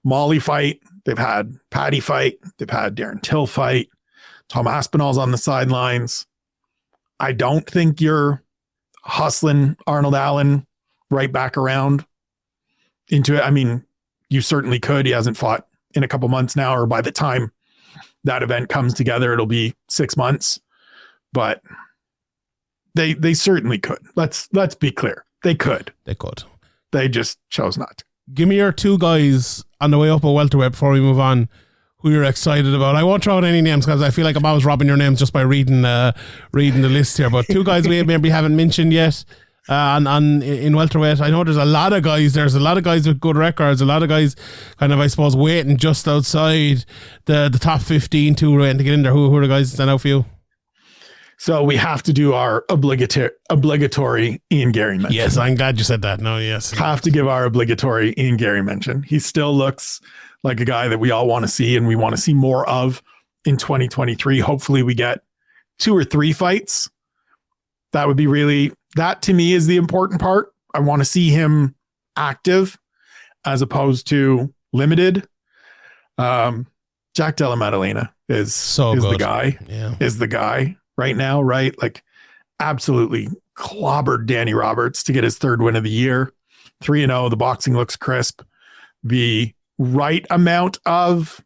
Molly fight, they've had Patty fight, they've had Darren Till fight, Tom Aspinall's on the sidelines. I don't think you're hustling Arnold Allen right back around into it. I mean, you certainly could. He hasn't fought in a couple months now, or by the time that event comes together, it'll be 6 months. But they certainly could. Let's be clear. They could. They just chose not to. Give me your two guys on the way up a welterweight before we move on, who you're excited about. I won't throw out any names because I feel like I'm always robbing your names just by reading the list here. But two guys we maybe haven't mentioned yet. In welterweight, I know there's a lot of guys. There's a lot of guys with good records. A lot of guys, kind of, I suppose, waiting just outside the top 15 to get in there. Who are the guys that stand out for you? So we have to do our obligatory Ian Gary mention. Yes, I'm glad you said that. No, yes, have to give our obligatory Ian Gary mention. He still looks like a guy that we all want to see, and we want to see more of in 2023. Hopefully, we get 2 or 3 fights. That would be really. That to me is the important part. I want to see him active as opposed to limited. Jack Della Maddalena is the guy. Yeah. Is the guy right now, right? Like, absolutely clobbered Danny Roberts to get his 3rd win of the year. 3-0. The boxing looks crisp. The right amount of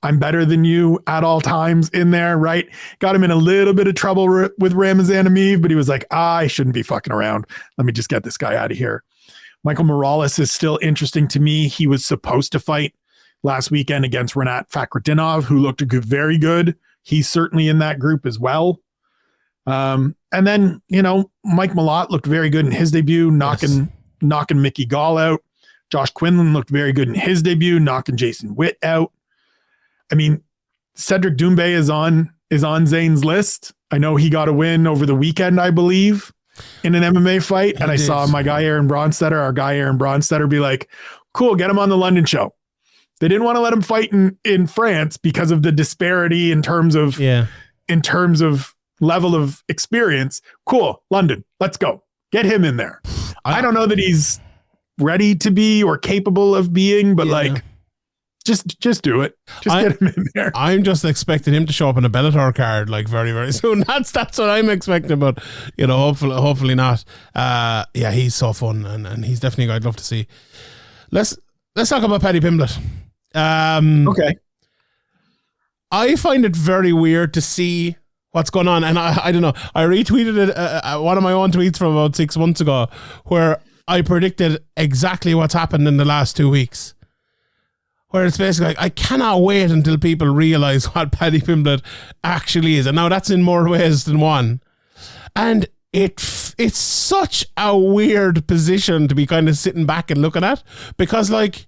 I'm better than you at all times in there, right? Got him in a little bit of trouble with Ramazan Ameev, but he was like, I shouldn't be fucking around. Let me just get this guy out of here. Michael Morales is still interesting to me. He was supposed to fight last weekend against Renat Fakhretdinov, who looked very good. He's certainly in that group as well. And then, Mike Malott looked very good in his debut, knocking Mickey Gall out. Josh Quinlan looked very good in his debut, knocking Jason Witt out. I mean, Cedric Doumbé is on Zane's list. I know he got a win over the weekend, I believe, in an MMA fight. And I saw our guy Aaron Bronstetter be like, cool, get him on the London show. They didn't want to let him fight in France because of the disparity in terms of level of experience. Cool, London, let's go. Get him in there. I don't know that he's ready to be or capable of being, but Just do it. Just get him in there. I'm just expecting him to show up in a Bellator card like very, very soon. That's what I'm expecting, but hopefully not. Yeah, he's so fun and he's definitely a guy I'd love to see. Let's talk about Paddy Pimblett. Okay. I find it very weird to see what's going on, and I don't know. I retweeted it, one of my own tweets from about 6 months ago, where I predicted exactly what's happened in the last 2 weeks. Where it's basically like, I cannot wait until people realize what Paddy Pimblett actually is. And now that's in more ways than one. And it's such a weird position to be kind of sitting back and looking at, because like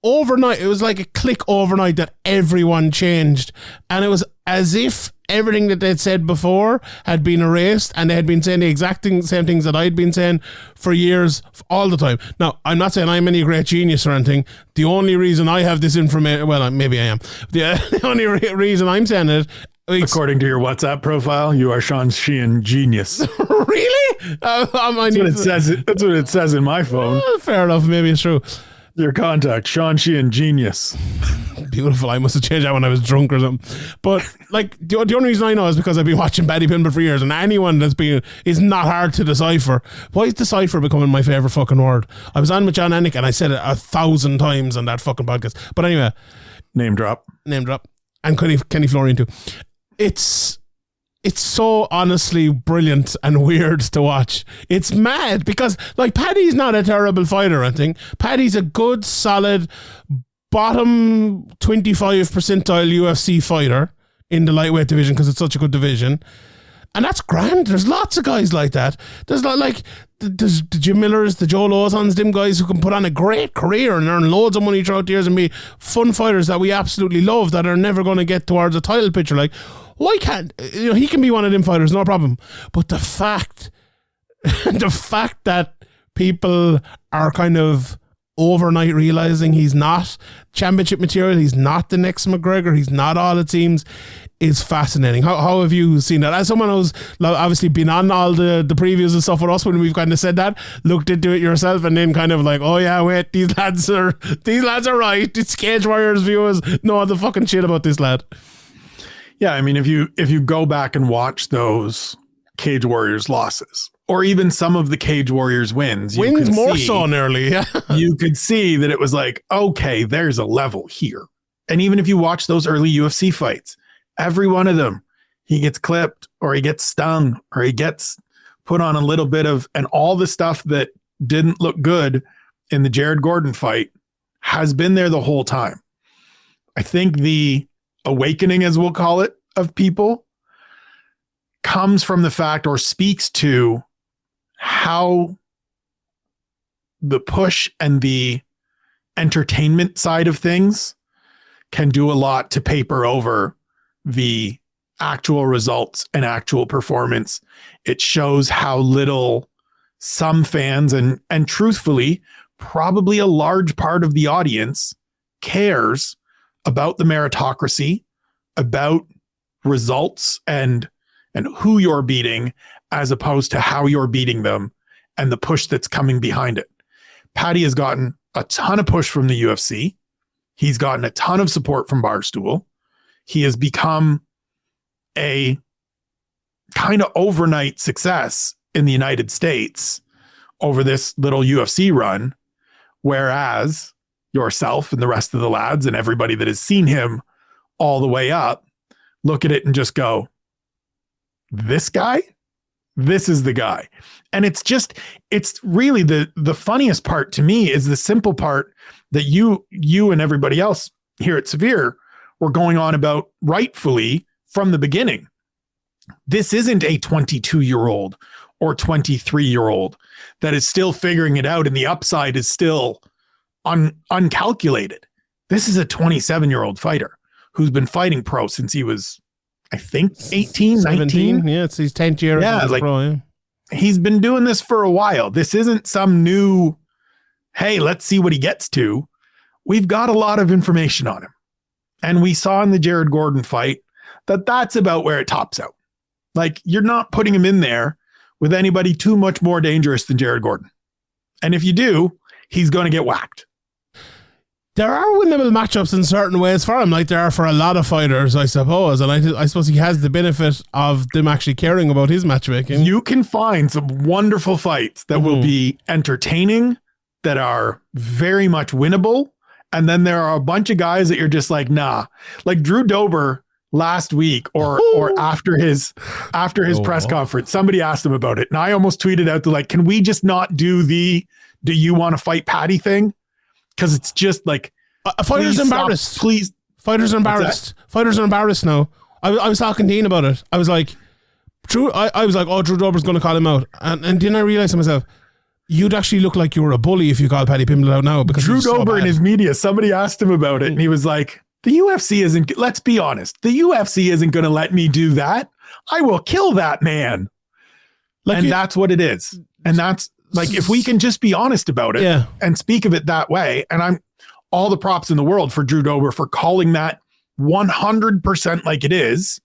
overnight, it was like a click overnight that everyone changed. And it was as if everything that they'd said before had been erased, and they had been saying the exact same things that I'd been saying for years, all the time. Now, I'm not saying I'm any great genius or anything. The only reason I have this information, well, maybe I am. The only reason I'm saying it, according to your WhatsApp profile, you are Sean Sheehan genius. Really? That's what it says. That's what it says in my phone. Fair enough. Maybe it's true. Your contact, Sean Sheehan, genius. Beautiful. I must have changed that when I was drunk or something. But like the only reason I know is because I've been watching Paddy Pimblett for years, and anyone is not hard to decipher. Why is decipher becoming my favorite fucking word? I was on with John Anik and I said it 1,000 times on that fucking podcast. But anyway, name drop, and Kenny Florian too. It's so honestly brilliant and weird to watch. It's mad because like Paddy's not a terrible fighter or anything. Paddy's a good, solid, bottom 25 percentile UFC fighter in the lightweight division because it's such a good division. And that's grand. There's lots of guys like that. There's there's the Jim Millers, the Joe Lozons, them guys who can put on a great career and earn loads of money throughout the years and be fun fighters that we absolutely love that are never going to get towards a title picture. Like, why can't he can be one of them fighters, no problem. But the fact that people are kind of overnight realizing he's not championship material, he's not the next McGregor, he's not all it seems, is fascinating. How have you seen that? As someone who's obviously been on all the previews and stuff with us when we've kind of said that, looked into it yourself, and then kind of like, oh yeah, wait, these lads are right. It's Cage Warriors viewers know the fucking shit about this lad. Yeah, I mean, if you go back and watch those Cage Warriors losses, or even some of the Cage Warriors wins more so nearly. Yeah. You could see that it was like, okay, there's a level here. And even if you watch those early UFC fights, every one of them, he gets clipped or he gets stung or he gets put on a little bit of, and all the stuff that didn't look good in the Jared Gordon fight has been there the whole time. I think the awakening, as we'll call it, of people comes from the fact, or speaks to how the push and the entertainment side of things can do a lot to paper over the actual results and actual performance. It shows how little some fans and truthfully, probably a large part of the audience cares about the meritocracy, about results and who you're beating, as opposed to how you're beating them and the push that's coming behind it. Paddy has gotten a ton of push from the UFC. He's gotten a ton of support from Barstool. He has become a kind of overnight success in the United States over this little UFC run, whereas yourself and the rest of the lads and everybody that has seen him all the way up look at it and just go, this guy? This is the guy. And it's really the funniest part to me is the simple part that you and everybody else here at Severe were going on about rightfully from the beginning. This isn't a 22-year-old or 23-year-old that is still figuring it out and the upside is still uncalculated. This is a 27-year-old fighter who's been fighting pro since he was, I think, 18, 17. 19. Yeah, it's his 10th year. Yeah, like pro, yeah. He's been doing this for a while. This isn't some new, hey, let's see what he gets to. We've got a lot of information on him. And we saw in the Jared Gordon fight that that's about where it tops out. Like, you're not putting him in there with anybody too much more dangerous than Jared Gordon. And if you do, he's going to get whacked. there are winnable matchups in certain ways for him, like there are for a lot of fighters, I suppose. And I suppose he has the benefit of them actually caring about his matchmaking. You can find some wonderful fights that will be entertaining, that are very much winnable. And then there are a bunch of guys that you're just like, nah. Like Drew Dober last week or after his press conference, somebody asked him about it. And I almost tweeted out like, can we just not do the do you want to fight Paddy thing? Because it's just like fighters embarrassed. Stop, please. Fighters are embarrassed. Fighters are embarrassed now. I was talking to Dean about it. I was like, Drew Dober's going to call him out. And then I realized to myself, you'd actually look like you were a bully if you called Paddy Pimblett out now. Because Drew Dober in his media, somebody asked him about it and he was like, the UFC isn't, let's be honest, the UFC isn't going to let me do that. I will kill that man. And that's what it is. And that's, like, if we can just be honest about it and speak of it that way, and I'm all the props in the world for Drew Dober for calling that 100% like it is,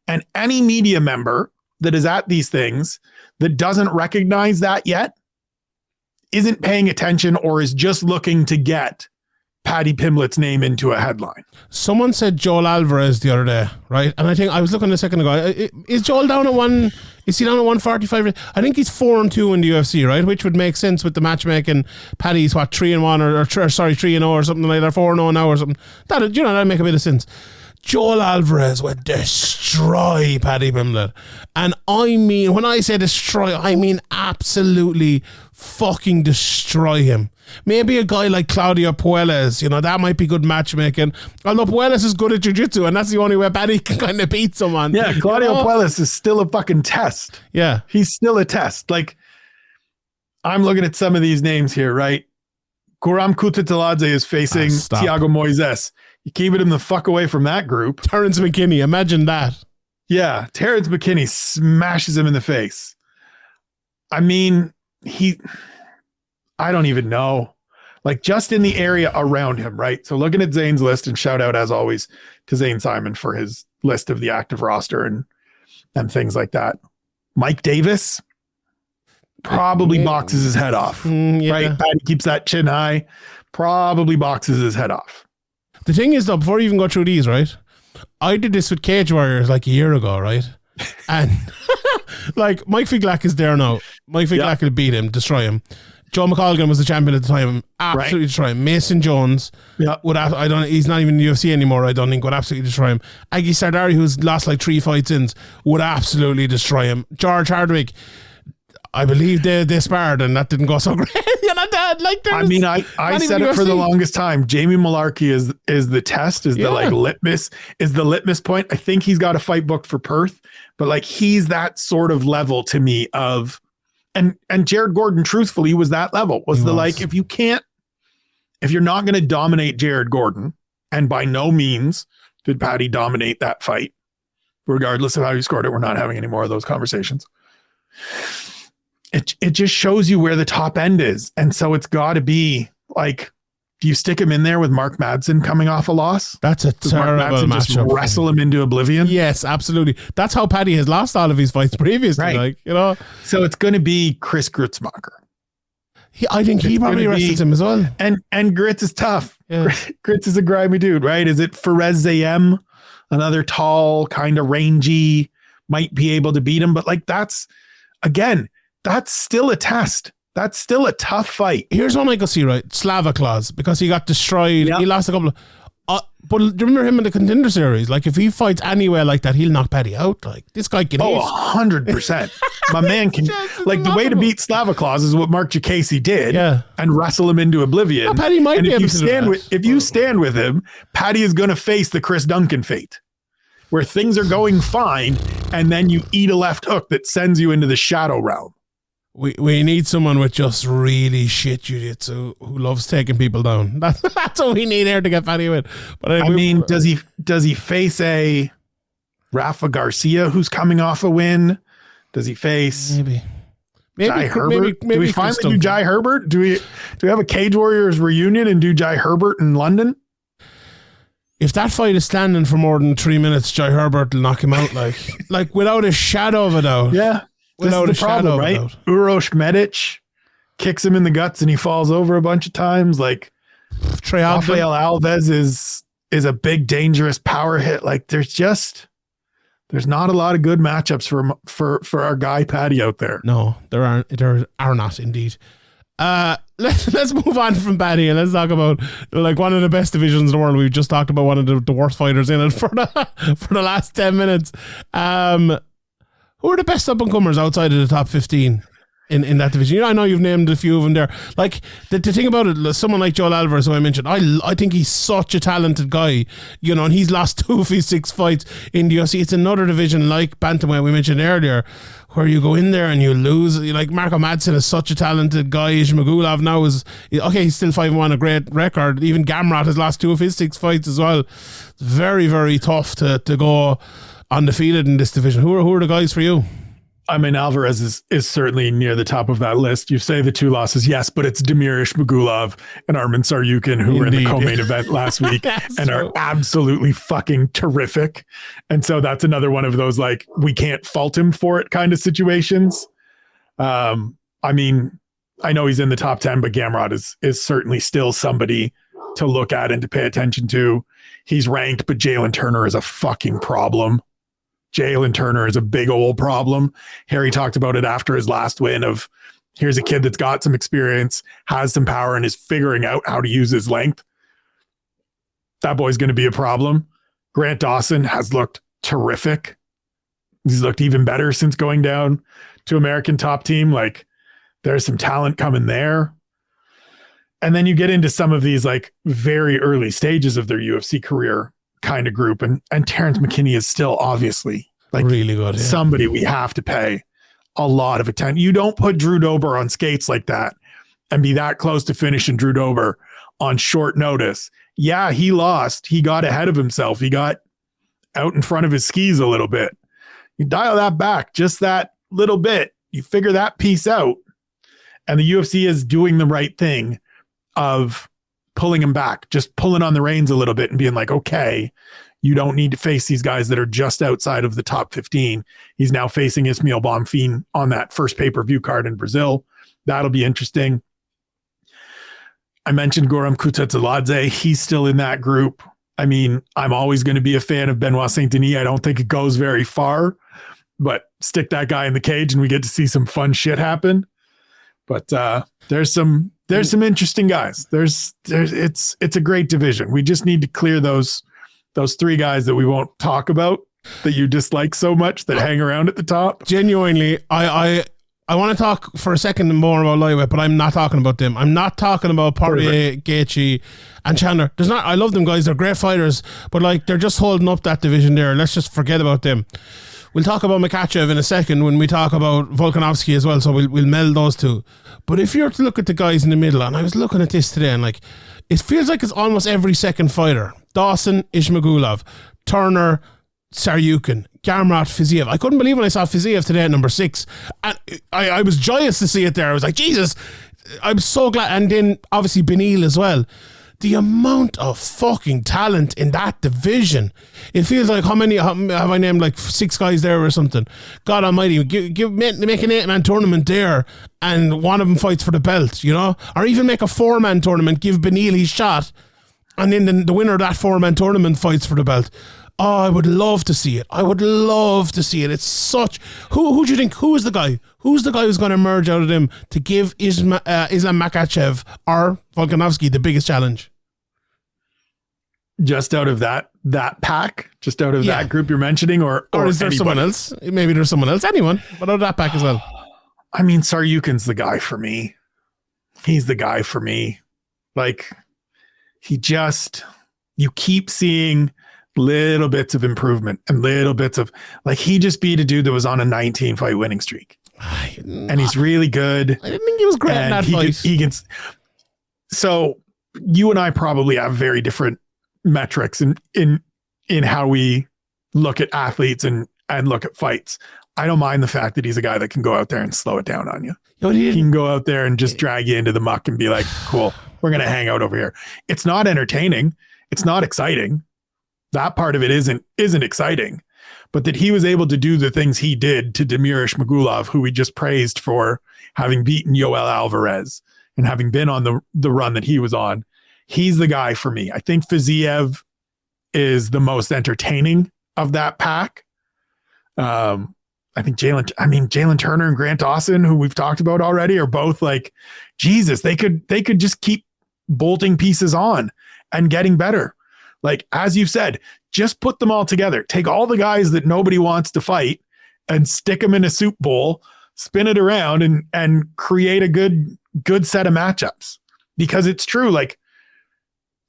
and any media member that is at these things that doesn't recognize that yet isn't paying attention or is just looking to get Paddy Pimblett's name into a headline. Someone said Joel Alvarez the other day, right? And I think I was looking a second ago. Is Joel down at one? Is he down at 145? I think he's 4-2 in the UFC, right? Which would make sense with the matchmaking. Paddy's 3-1 or 3-0 or something like that. 4-0 now or something. That'd make a bit of sense. Joel Alvarez would destroy Paddy Pimblett. And I mean, when I say destroy, I mean absolutely fucking destroy him. Maybe a guy like Claudio Puelles, that might be good matchmaking. Although Puelles is good at jiu-jitsu, and that's the only way Paddy can kind of beat someone. Yeah, Claudio Puelles is still a fucking test. Yeah. He's still a test. Like, I'm looking at some of these names here, right? Guram Kutateladze is facing Thiago Moises. You keeping him the fuck away from that group. Terrence McKinney, imagine that. Yeah, Terrence McKinney smashes him in the face. I mean, I don't even know. Like, just in the area around him, right? So looking at Zane's list, and shout out as always to Zane Simon for his list of the active roster and things like that. Mike Davis probably boxes his head off, right? Paddy keeps that chin high, probably boxes his head off. The thing is, though, before you even go through these, right? I did this with Cage Warriors like a year ago, right? And like Mike Figlack is there now. Mike Figlack will beat him, destroy him. Joe McColgan was the champion at the time. Absolutely destroy him. Mason Jones would he's not even in the UFC anymore, I don't think, would absolutely destroy him. Aggie Sardari, who's lost like 3 fights in, would absolutely destroy him. George Hardwick, I believe they sparred and that didn't go so great. I said it for the longest time. Jamie Malarkey is the test, the litmus point. I think he's got a fight booked for Perth, but like he's that sort of level to me of, and Jared Gordon, truthfully, was that level. Like, if you're not going to dominate Jared Gordon, and by no means did Paddy dominate that fight, regardless of how you scored it, we're not having any more of those conversations. It just shows you where the top end is. And so it's got to be like, do you stick him in there with Mark Madsen coming off a loss? That's a terrible matchup. Just wrestle him into oblivion? Yes, absolutely. That's how Paddy has lost all of his fights previously. Right. So it's going to be Chris Grutzmacher. I think he probably wrestles him as well. And Grits is tough. Yeah. Grits is a grimy dude, right? Is it Fares Zayem? Another tall, kind of rangy, might be able to beat him. But like that's still a test. That's still a tough fight. Here's one I could see, right? Slava Claus, because he got destroyed. Yep. He lost a couple of... but do you remember him in the Contender Series? Like, if he fights anywhere like that, he'll knock Paddy out. Like, this guy can... 100%. My man can... Like, the way to beat Slava Claus is what Mark Jacasey did. Yeah. And wrestle him into oblivion. Well, Paddy might be able to do that. If you stand with him, Paddy is going to face the Chris Duncan fate, where things are going fine, and then you eat a left hook that sends you into the shadow realm. We need someone with just really shit jiu-jitsu who loves taking people down. That's what we need here to get Paddy with. But does he face a Rafa Garcia who's coming off a win? Does he face maybe Jai Herbert? Maybe do we finally do Jai Herbert? Do we have a Cage Warriors reunion and do Jai Herbert in London? If that fight is standing for more than 3 minutes, Jai Herbert will knock him out like without a shadow of a doubt. Yeah. Without a problem, right? Uroš Medic kicks him in the guts and he falls over a bunch of times. Like, Rafael Alves is a big, dangerous power hit. Like there's not a lot of good matchups for our guy Paddy out there. No, there are not indeed. Let's move on from Paddy and let's talk about like one of the best divisions in the world. We've just talked about one of the worst fighters in it for the last 10 minutes. Who are the best up and comers outside of the top 15 in that division? I know you've named a few of them there. Like the thing about it, someone like Joel Alvarez, who I mentioned, I think he's such a talented guy, and he's lost 2 of his 6 fights in the UFC. It's another division like bantamweight we mentioned earlier, where you go in there and you lose. Like Marco Madsen is such a talented guy. Ismagulov now is okay. He's still 5-1, a great record. Even Gamrot has lost 2 of his 6 fights as well. It's very, very tough to go undefeated in this division. Who are the guys for you? I mean, Alvarez is certainly near the top of that list. You say the 2 losses, yes, but it's Damir Ismagulov and Arman Saryukin, who were in the co-main event last week and are absolutely fucking terrific. And so that's another one of those, like, we can't fault him for it kind of situations. I mean, I know he's in the top 10, but Gamrot is certainly still somebody to look at and to pay attention to. He's ranked, but Jalen Turner is a fucking problem. Jalen Turner is a big old problem. Harry talked about it after his last win of, here's a kid that's got some experience, has some power, and is figuring out how to use his length. That boy's going to be a problem. Grant Dawson has looked terrific. He's looked even better since going down to American Top Team. Like, there's some talent coming there. And then you get into some of these like very early stages of their UFC career kind of group, and Terrence McKinney is still obviously like really good, somebody we have to pay a lot of attention. You don't put Drew Dober on skates like that and be that close to finishing Drew Dober on short notice. Yeah, he lost. He got ahead of himself. He got out in front of his skis a little bit. You dial that back just that little bit. You figure that piece out, and the UFC is doing the right thing of pulling him back, just pulling on the reins a little bit and being like, okay, you don't need to face these guys that are just outside of the top 15. He's now facing Ismail Bonfim on that first pay-per-view card in Brazil. That'll be interesting. I mentioned Goram Kutateladze. He's still in that group. I mean, I'm always going to be a fan of Benoit Saint-Denis. I don't think it goes very far, but stick that guy in the cage and we get to see some fun shit happen. But there's some interesting guys. It's a great division. We just need to clear those 3 guys that we won't talk about, that you dislike so much, that hang around at the top. Genuinely, I want to talk for a second more about lightweight, but I'm not talking about them. I'm not talking about Poirier, Gaethje, and Chandler. I love them guys. They're great fighters, but like they're just holding up that division there. Let's just forget about them. We'll talk about Makhachev in a second when we talk about Volkanovski as well, so we'll meld those 2. But if you're to look at the guys in the middle, and I was looking at this today, and like it feels like it's almost every second fighter. Dawson, Ismagulov, Turner, Saryukin, Gamrot, Fiziev. I couldn't believe when I saw Fiziev today at number 6. And I was joyous to see it there. I was like, Jesus, I'm so glad. And then obviously Beneil as well. The amount of fucking talent in that division. It feels like how many have I named, like 6 guys there or something. God almighty, make an 8-man tournament there and one of them fights for the belt, or even make a 4-man tournament, give Beneil his shot, and then the winner of that 4-man tournament fights for the belt. Oh, I would love to see it. It's such... Who do you think? Who is the guy? Who's the guy who's going to emerge out of them to give Islam Makhachev or Volkanovski the biggest challenge? Just out of that pack? Just out of that group you're mentioning? Or is there anybody? Someone else? Maybe there's someone else. Anyone. But out of that pack as well. I mean, Saryukin's the guy for me. He's the guy for me. Like, you keep seeing little bits of improvement and little bits of, like, he just beat a dude that was on a 19 fight winning streak, and he's really good. I didn't think he was great in that fight. So you and I probably have very different metrics in how we look at athletes and look at fights. I don't mind the fact that he's a guy that can go out there and slow it down on you. He can go out there and just drag you into the muck and be like, cool, we're going to hang out over here. It's not entertaining. It's not exciting. That part of it isn't exciting, but that he was able to do the things he did to Damir Ismagulov, who we just praised for having beaten Yoel Alvarez and having been on the run that he was on. He's the guy for me. I think Fiziev is the most entertaining of that pack. I think Jalen Turner and Grant Dawson, who we've talked about already, are both like, Jesus, they could just keep bolting pieces on and getting better. Like, as you said, just put them all together. Take all the guys that nobody wants to fight and stick them in a soup bowl, spin it around and create a good set of matchups. Because it's true, like,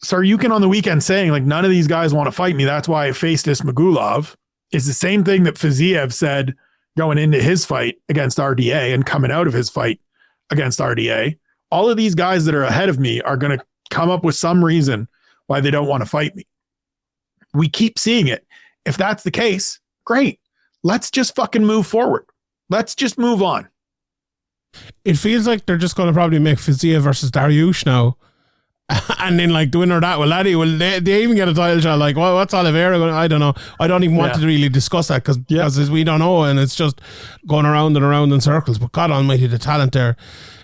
Saryukin on the weekend saying, like, none of these guys want to fight me, that's why I faced Ismagulov, is the same thing that Fiziev said going into his fight against RDA and coming out of his fight against RDA. All of these guys that are ahead of me are going to come up with some reason why they don't want to fight me. We keep seeing it. If that's the case, great. Let's just fucking move forward. Let's just move on. It feels like they're just going to probably make Fiziev versus Dariush now. And then, like, the winner of that, they even get a title shot. Like, well, what's Oliveira going? I don't know. I don't even want to really discuss that because we don't know, and it's just going around and around in circles. But God Almighty, the talent there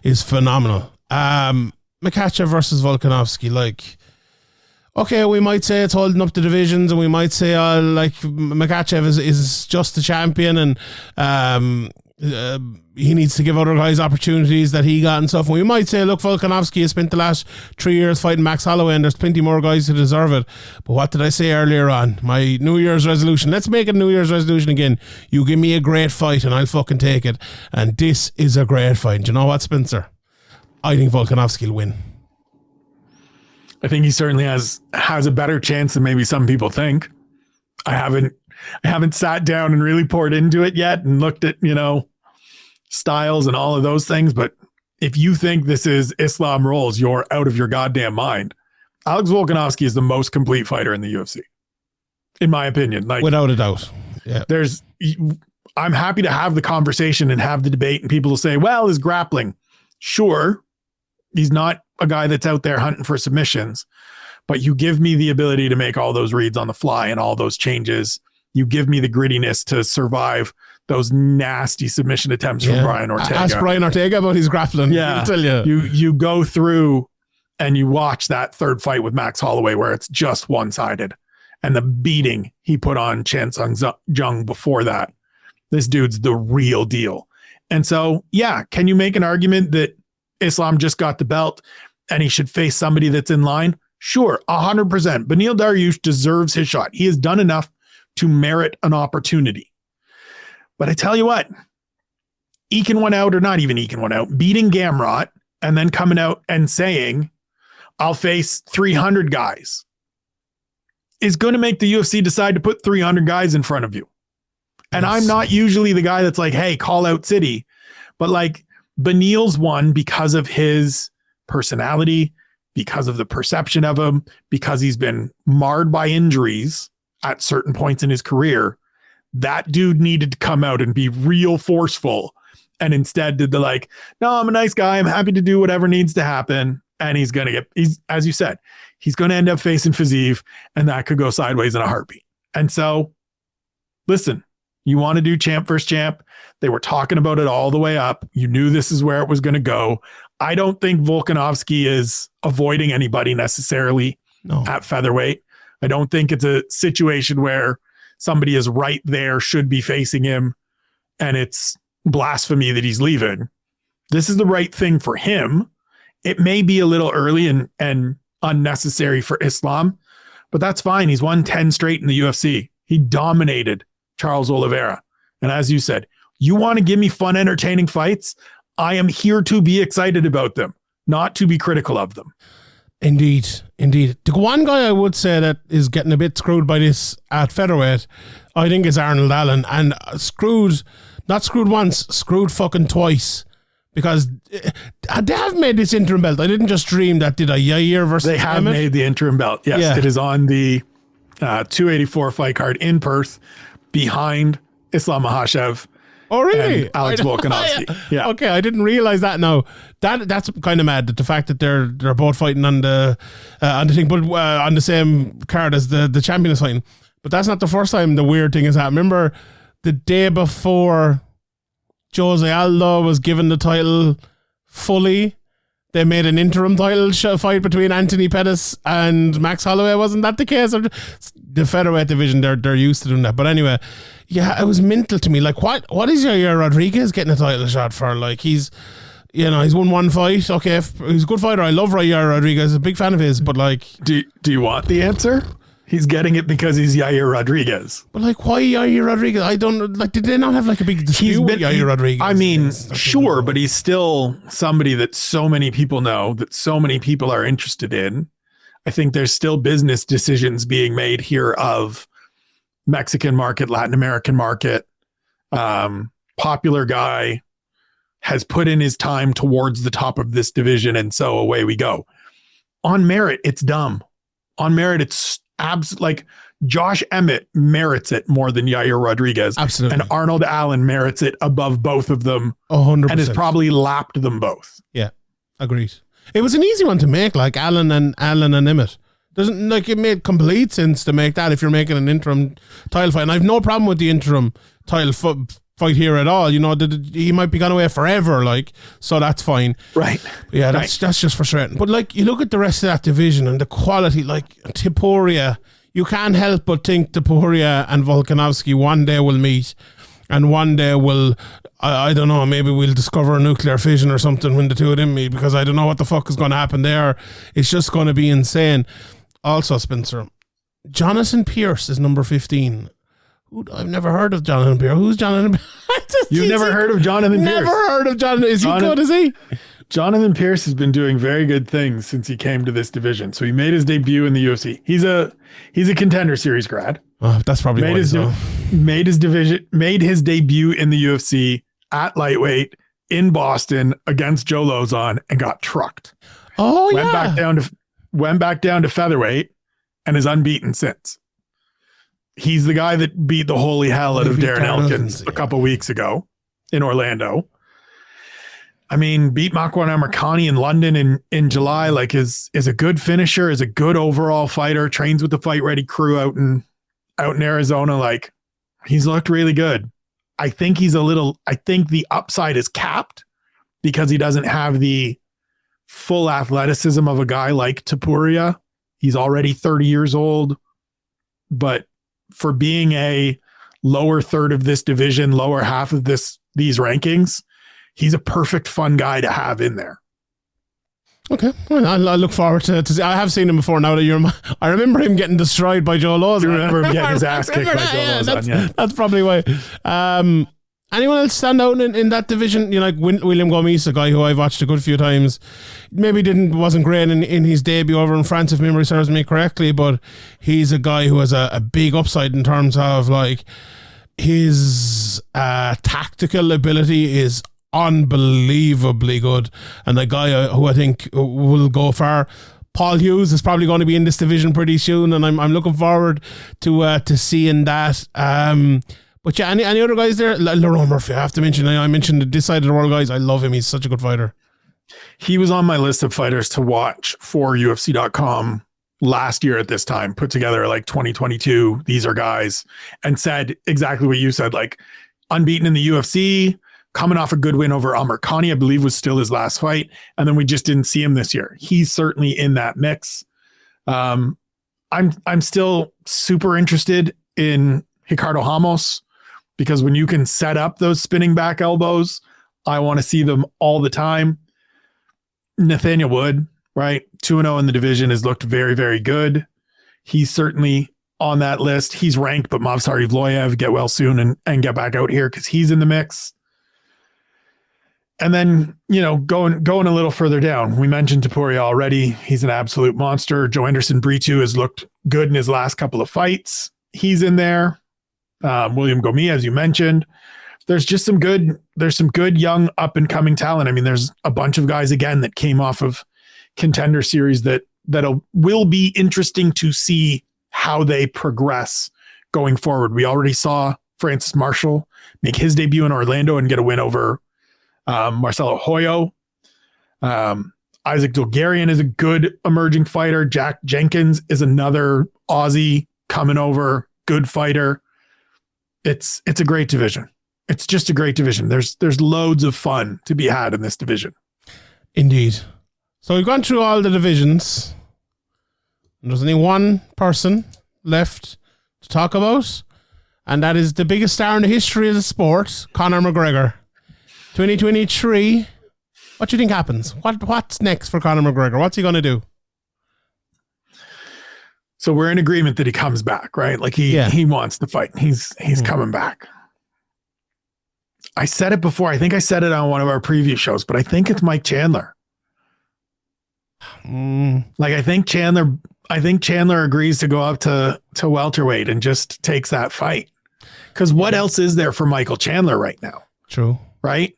is phenomenal. Makhachev versus Volkanovski, like, okay, we might say it's holding up the divisions, and we might say, like, Makhachev is just the champion, and he needs to give other guys opportunities that he got and stuff. And we might say, look, Volkanovski has spent the last 3 years fighting Max Holloway, and there's plenty more guys who deserve it. But what did I say earlier on? My New Year's resolution. Let's make it a New Year's resolution again. You give me a great fight, and I'll fucking take it. And this is a great fight. Do you know what, Spencer? I think Volkanovski will win. I think he certainly has a better chance than maybe some people think. I haven't sat down and really poured into it yet and looked at, styles and all of those things. But if you think this is Islam rolls, you're out of your goddamn mind. Alex Volkanovski is the most complete fighter in the UFC, in my opinion. Like, without a doubt. Yeah. I'm happy to have the conversation and have the debate, and people will say, well, his grappling. Sure. He's not a guy that's out there hunting for submissions, but you give me the ability to make all those reads on the fly and all those changes. You give me the grittiness to survive those nasty submission attempts from Brian Ortega. Ask Brian Ortega about his grappling. Yeah. I'll tell you. You go through and you watch that third fight with Max Holloway where it's just one-sided, and the beating he put on Chan Sung Jung before that. This dude's the real deal. And so, can you make an argument that Islam just got the belt and he should face somebody that's in line? Sure, 100%. Beneil Dariush deserves his shot. He has done enough to merit an opportunity. But I tell you what, eking one out, or not even eking one out, beating Gamrot and then coming out and saying, I'll face 300 guys, is going to make the UFC decide to put 300 guys in front of you. And yes. I'm not usually the guy that's like, hey, call out City. But like, Beneil's won because of his personality, because of the perception of him, because he's been marred by injuries at certain points in his career. That dude needed to come out and be real forceful, and instead did the like, no, I'm a nice guy, I'm happy to do whatever needs to happen. And he's as you said, he's going to end up facing Fiziev, and that could go sideways in a heartbeat. And so, listen, you want to do champ versus champ. They were talking about it all the way up. You knew this is where it was going to go. I don't think Volkanovski is avoiding anybody necessarily at featherweight. I don't think it's a situation where somebody is right there, should be facing him, and it's blasphemy that he's leaving. This is the right thing for him. It may be a little early and unnecessary for Islam, but that's fine. He's won 10 straight in the UFC. He dominated Charles Oliveira. And as you said, you want to give me fun, entertaining fights? I am here to be excited about them, not to be critical of them. Indeed. The one guy I would say that is getting a bit screwed by this at featherweight, I think, is Arnold Allen. And not screwed once, screwed fucking twice. Because they have made this interim belt. I didn't just dream that, did I? Yair versus They have made the interim belt. Yes, It is on the 284 fight card in Perth behind Islam Makhachev. Oh, really? And Alex Volkanovski. Yeah. Okay, I didn't realize that now. That's kind of mad, that the fact that they're both fighting on the thing, but on the same card as the champion is fighting. But that's not the first time the weird thing is happening. Remember the day before Jose Aldo was given the title fully, they made an interim title fight between Anthony Pettis and Max Holloway. Wasn't that the case? The featherweight division, they're used to doing that. But anyway, yeah, it was mental to me. Like, what is Yair Rodriguez getting a title shot for? Like, he's won one fight. Okay, he's a good fighter. I love Yair Rodriguez. I'm a big fan of his. But like, do you want the answer? He's getting it because he's Yair Rodriguez. But like, why Yair Rodriguez? I don't like. Did they not have like a big dispute with Yair Rodriguez? I mean, sure, but he's still somebody that so many people know, that so many people are interested in. I think there's still business decisions being made here of Mexican market, Latin American market. Popular guy has put in his time towards the top of this division, and so away we go. On merit, it's dumb. On merit, it's like Josh Emmett merits it more than Yair Rodriguez. Absolutely. And Arnold Allen merits it above both of them. 100%. And has probably lapped them both. Yeah, agreed. It was an easy one to make, like Allen and Emmett. Doesn't like it made complete sense to make that if you're making an interim title fight. And I have no problem with the interim title fight here at all. You know, he might be gone away forever, like, so that's fine. Right. Yeah, that's just frustrating. But like, you look at the rest of that division and the quality, like Topuria, you can't help but think Topuria and Volkanovski one day will meet, and one day will, I don't know, maybe we'll discover a nuclear fission or something when the two of them meet, because I don't know what the fuck is going to happen there. It's just going to be insane. Also, Spencer, Jonathan Pierce is number 15. I've never heard of Jonathan Pierce. Who's Jonathan Pierce? You've never heard of Jonathan Pierce? Never heard of Jonathan. Is he good? Is he? Jonathan Pierce has been doing very good things since he came to this division. So he made his debut in the UFC. He's a Contender Series grad. Oh, that's probably made his debut in the UFC at lightweight in Boston against Joe Lozon and got trucked. Oh, Went back down to featherweight and is unbeaten since. He's the guy that beat the holy hell out of Darren Elkins a couple weeks ago in Orlando. I mean, beat Makwan Amirkhani in London in July, like is a good finisher, is a good overall fighter, trains with the Fight Ready crew out in Arizona. Like, he's looked really good. I think the upside is capped because he doesn't have the full athleticism of a guy like Topuria. He's already 30 years old, but for being a lower third of this division, lower half of these rankings, he's a perfect fun guy to have in there. Okay, well, I look forward to see. I have seen him before. Now that I remember him getting destroyed by Joe Lozon. You remember him getting his ass kicked by Joe Lozon? Yeah, that's probably why. Anyone else stand out in that division? You know, like William Gomis, a guy who I've watched a good few times. Maybe wasn't great in his debut over in France, if memory serves me correctly, but he's a guy who has a big upside in terms of like his tactical ability is unbelievably good, and a guy who I think will go far. Paul Hughes is probably going to be in this division pretty soon, and I'm looking forward to seeing that. But yeah, any other guys there? Lerone Murphy, I have to mention. I mentioned this side of the world guys. I love him. He's such a good fighter. He was on my list of fighters to watch for UFC.com last year at this time, put together like 2022. These are guys, and said exactly what you said, like unbeaten in the UFC, coming off a good win over Amirkhani, I believe was still his last fight. And then we just didn't see him this year. He's certainly in that mix. I'm still super interested in Ricardo Ramos, because when you can set up those spinning back elbows, I want to see them all the time. Nathaniel Wood, right? 2-0 in the division, has looked very, very good. He's certainly on that list. He's ranked, but Movsar Evloev, get well soon and get back out here because he's in the mix. And then, you know, going a little further down, we mentioned Topuria already. He's an absolute monster. Joe Anderson Brito has looked good in his last couple of fights. He's in there. William Gomis, as you mentioned. There's some good young up and coming talent. I mean, there's a bunch of guys again that came off of Contender Series that will be interesting to see how they progress going forward. We already saw Francis Marshall make his debut in Orlando and get a win over Marcelo Hoyo. Isaac Dulgarian is a good emerging fighter. Jack Jenkins is another Aussie coming over, good fighter. It's a great division. It's just a great division. There's loads of fun to be had in this division. Indeed. So we've gone through all the divisions. And there's only one person left to talk about, and that is the biggest star in the history of the sport, Conor McGregor. 2023. What do you think happens? What's next for Conor McGregor? What's he going to do? So we're in agreement that he comes back, right? Like he wants to fight. He's coming back. I said it before. I think I said it on one of our preview shows, but I think it's Mike Chandler. Like I think Chandler agrees to go up to welterweight and just takes that fight. Because what else is there for Michael Chandler right now? True. Right?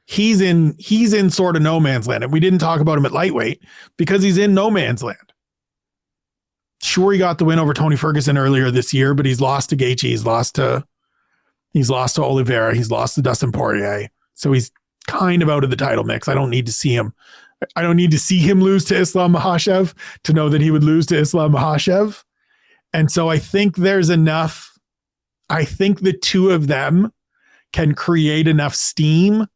He's in sort of no man's land. And we didn't talk about him at lightweight because he's in no man's land. Sure, he got the win over Tony Ferguson earlier this year, but he's lost to Gaethje, he's lost to Oliveira, he's lost to Dustin Poirier. So he's kind of out of the title mix. I don't need to see him lose to Islam Makhachev to know that he would lose to Islam Makhachev. And so I think there's enough. I think the two of them can create enough steam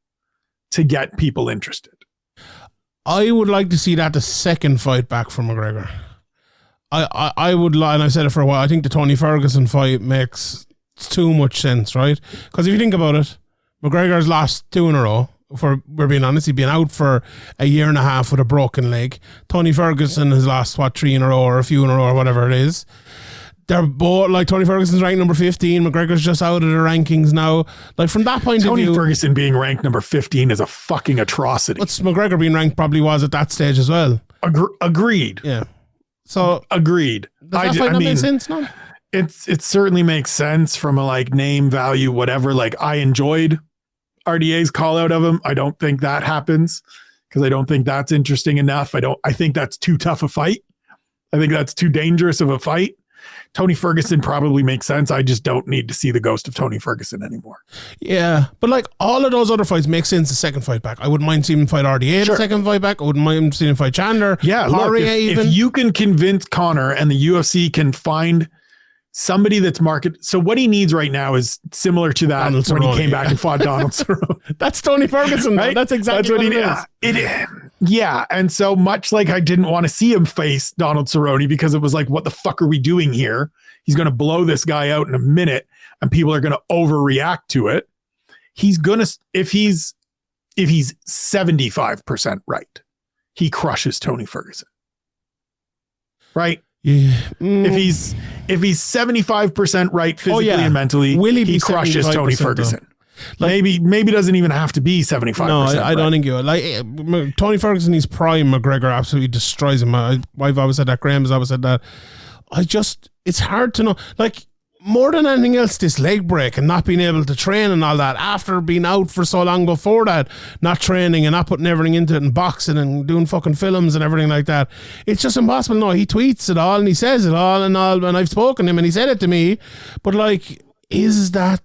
to get people interested. I would like to see that the second fight back for McGregor. I would, and I've said it for a while, I think the Tony Ferguson fight makes too much sense, right? Because if you think about it, McGregor's lost 2 in a row. If we're being honest, he's been out for a year and a half with a broken leg. Tony Ferguson has lost, 3 in a row or a few in a row or whatever it is. They're both, like, Tony Ferguson's ranked number 15. McGregor's just out of the rankings now. Like, from that point of view... Tony Ferguson being ranked number 15 is a fucking atrocity. What's McGregor being ranked probably was at that stage as well. Agreed. Yeah. So... Agreed. Does that fight not make sense, no? It certainly makes sense from a, like, name, value, whatever. Like, I enjoyed RDA's call out of him. I don't think that happens because I don't think that's interesting enough. I think that's too tough a fight. I think that's too dangerous of a fight. Tony Ferguson probably makes sense. I just don't need to see the ghost of Tony Ferguson anymore. Yeah, but like all of those other fights make sense the second fight back. I wouldn't mind seeing him fight RDA the second fight back. I wouldn't mind seeing him fight Chandler. Yeah, look, if you can convince Conor and the UFC can find somebody that's market. So what he needs right now is similar to that Donald when Cerrone, he came back and fought Donald Cerrone. That's Tony Ferguson, right? That's exactly what it is. Yeah. And so much like I didn't want to see him face Donald Cerrone because it was like, what the fuck are we doing here? He's going to blow this guy out in a minute and people are going to overreact to it. He's going to, if he's 75% right, he crushes Tony Ferguson. Right? Yeah. If he's 75% right physically and mentally, he crushes Tony Ferguson. Like, maybe doesn't even have to be 75%. No, I don't think you like Tony Ferguson. He's prime. McGregor absolutely destroys him. I've always said that. Graham has always said that. It's hard to know. Like more than anything else, this leg break and not being able to train and all that after being out for so long before that, not training and not putting everything into it and boxing and doing fucking films and everything like that. It's just impossible. No, he tweets it all and he says it all and I've spoken to him and he said it to me. But like, is that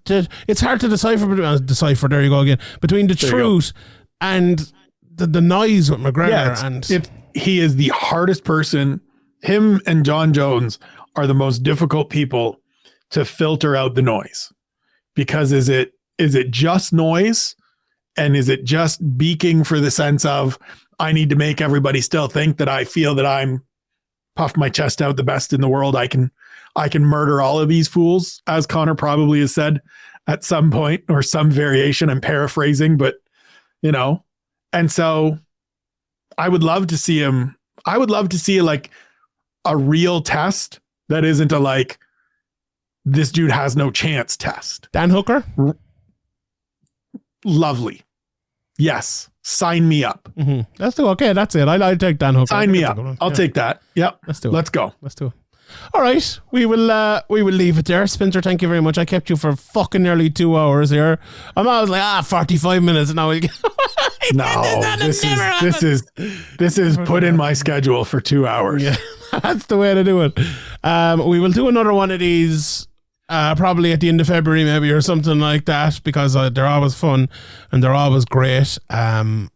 it's hard to decipher. There you go again. Between the truth and the noise with McGregor he is the hardest person. Him and John Jones are the most difficult people to filter out the noise, because is it just noise, and is it just beaking for the sense of I need to make everybody still think that I feel that I'm puff my chest out the best in the world. I can murder all of these fools, as Conor probably has said at some point or some variation. I'm paraphrasing, but and so I would love to see him. I would love to see like a real test that isn't a like, this dude has no chance test. Dan Hooker? Lovely. Yes. Sign me up. Mm-hmm. That's it. I'll take Dan Hooker. Sign me up. I'll take that. Yep. Let's do it. Let's go. Let's do it. All right. We will leave it there. Spencer, thank you very much. I kept you for fucking nearly 2 hours here. I'm always like, 45 minutes now. No, this is put in my schedule for 2 hours. Yeah, that's the way to do it. We will do another one of these probably at the end of February maybe or something like that, because they're always fun and they're always great.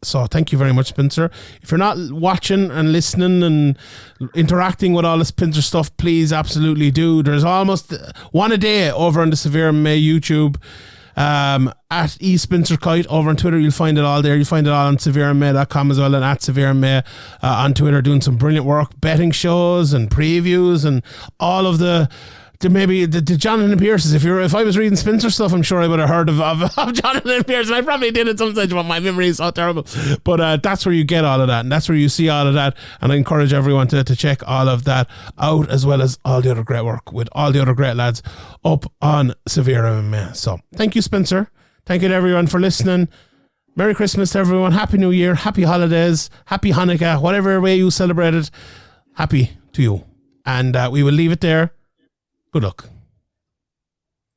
So thank you very much, Spencer. If you're not watching and listening and interacting with all the Spencer stuff, please absolutely do. There's almost one a day over on the SevereMMA YouTube. at eSpencerKite over on Twitter. You'll find it all there. You'll find it all on SevereMMA.com as well, and at SevereMMA on Twitter, doing some brilliant work, betting shows and previews and all of the Jonathan Pierce's. If I was reading Spencer stuff, I'm sure I would have heard of Jonathan Pierce, and I probably did at some stage, but my memory is so terrible. But that's where you get all of that, and that's where you see all of that, and I encourage everyone to check all of that out, as well as all the other great work with all the other great lads up on SevereMMA. So thank you, Spencer. Thank you to everyone for listening. Merry Christmas to everyone. Happy New Year. Happy holidays. Happy Hanukkah. Whatever way you celebrate it, happy to you. And we will leave it there. Good luck.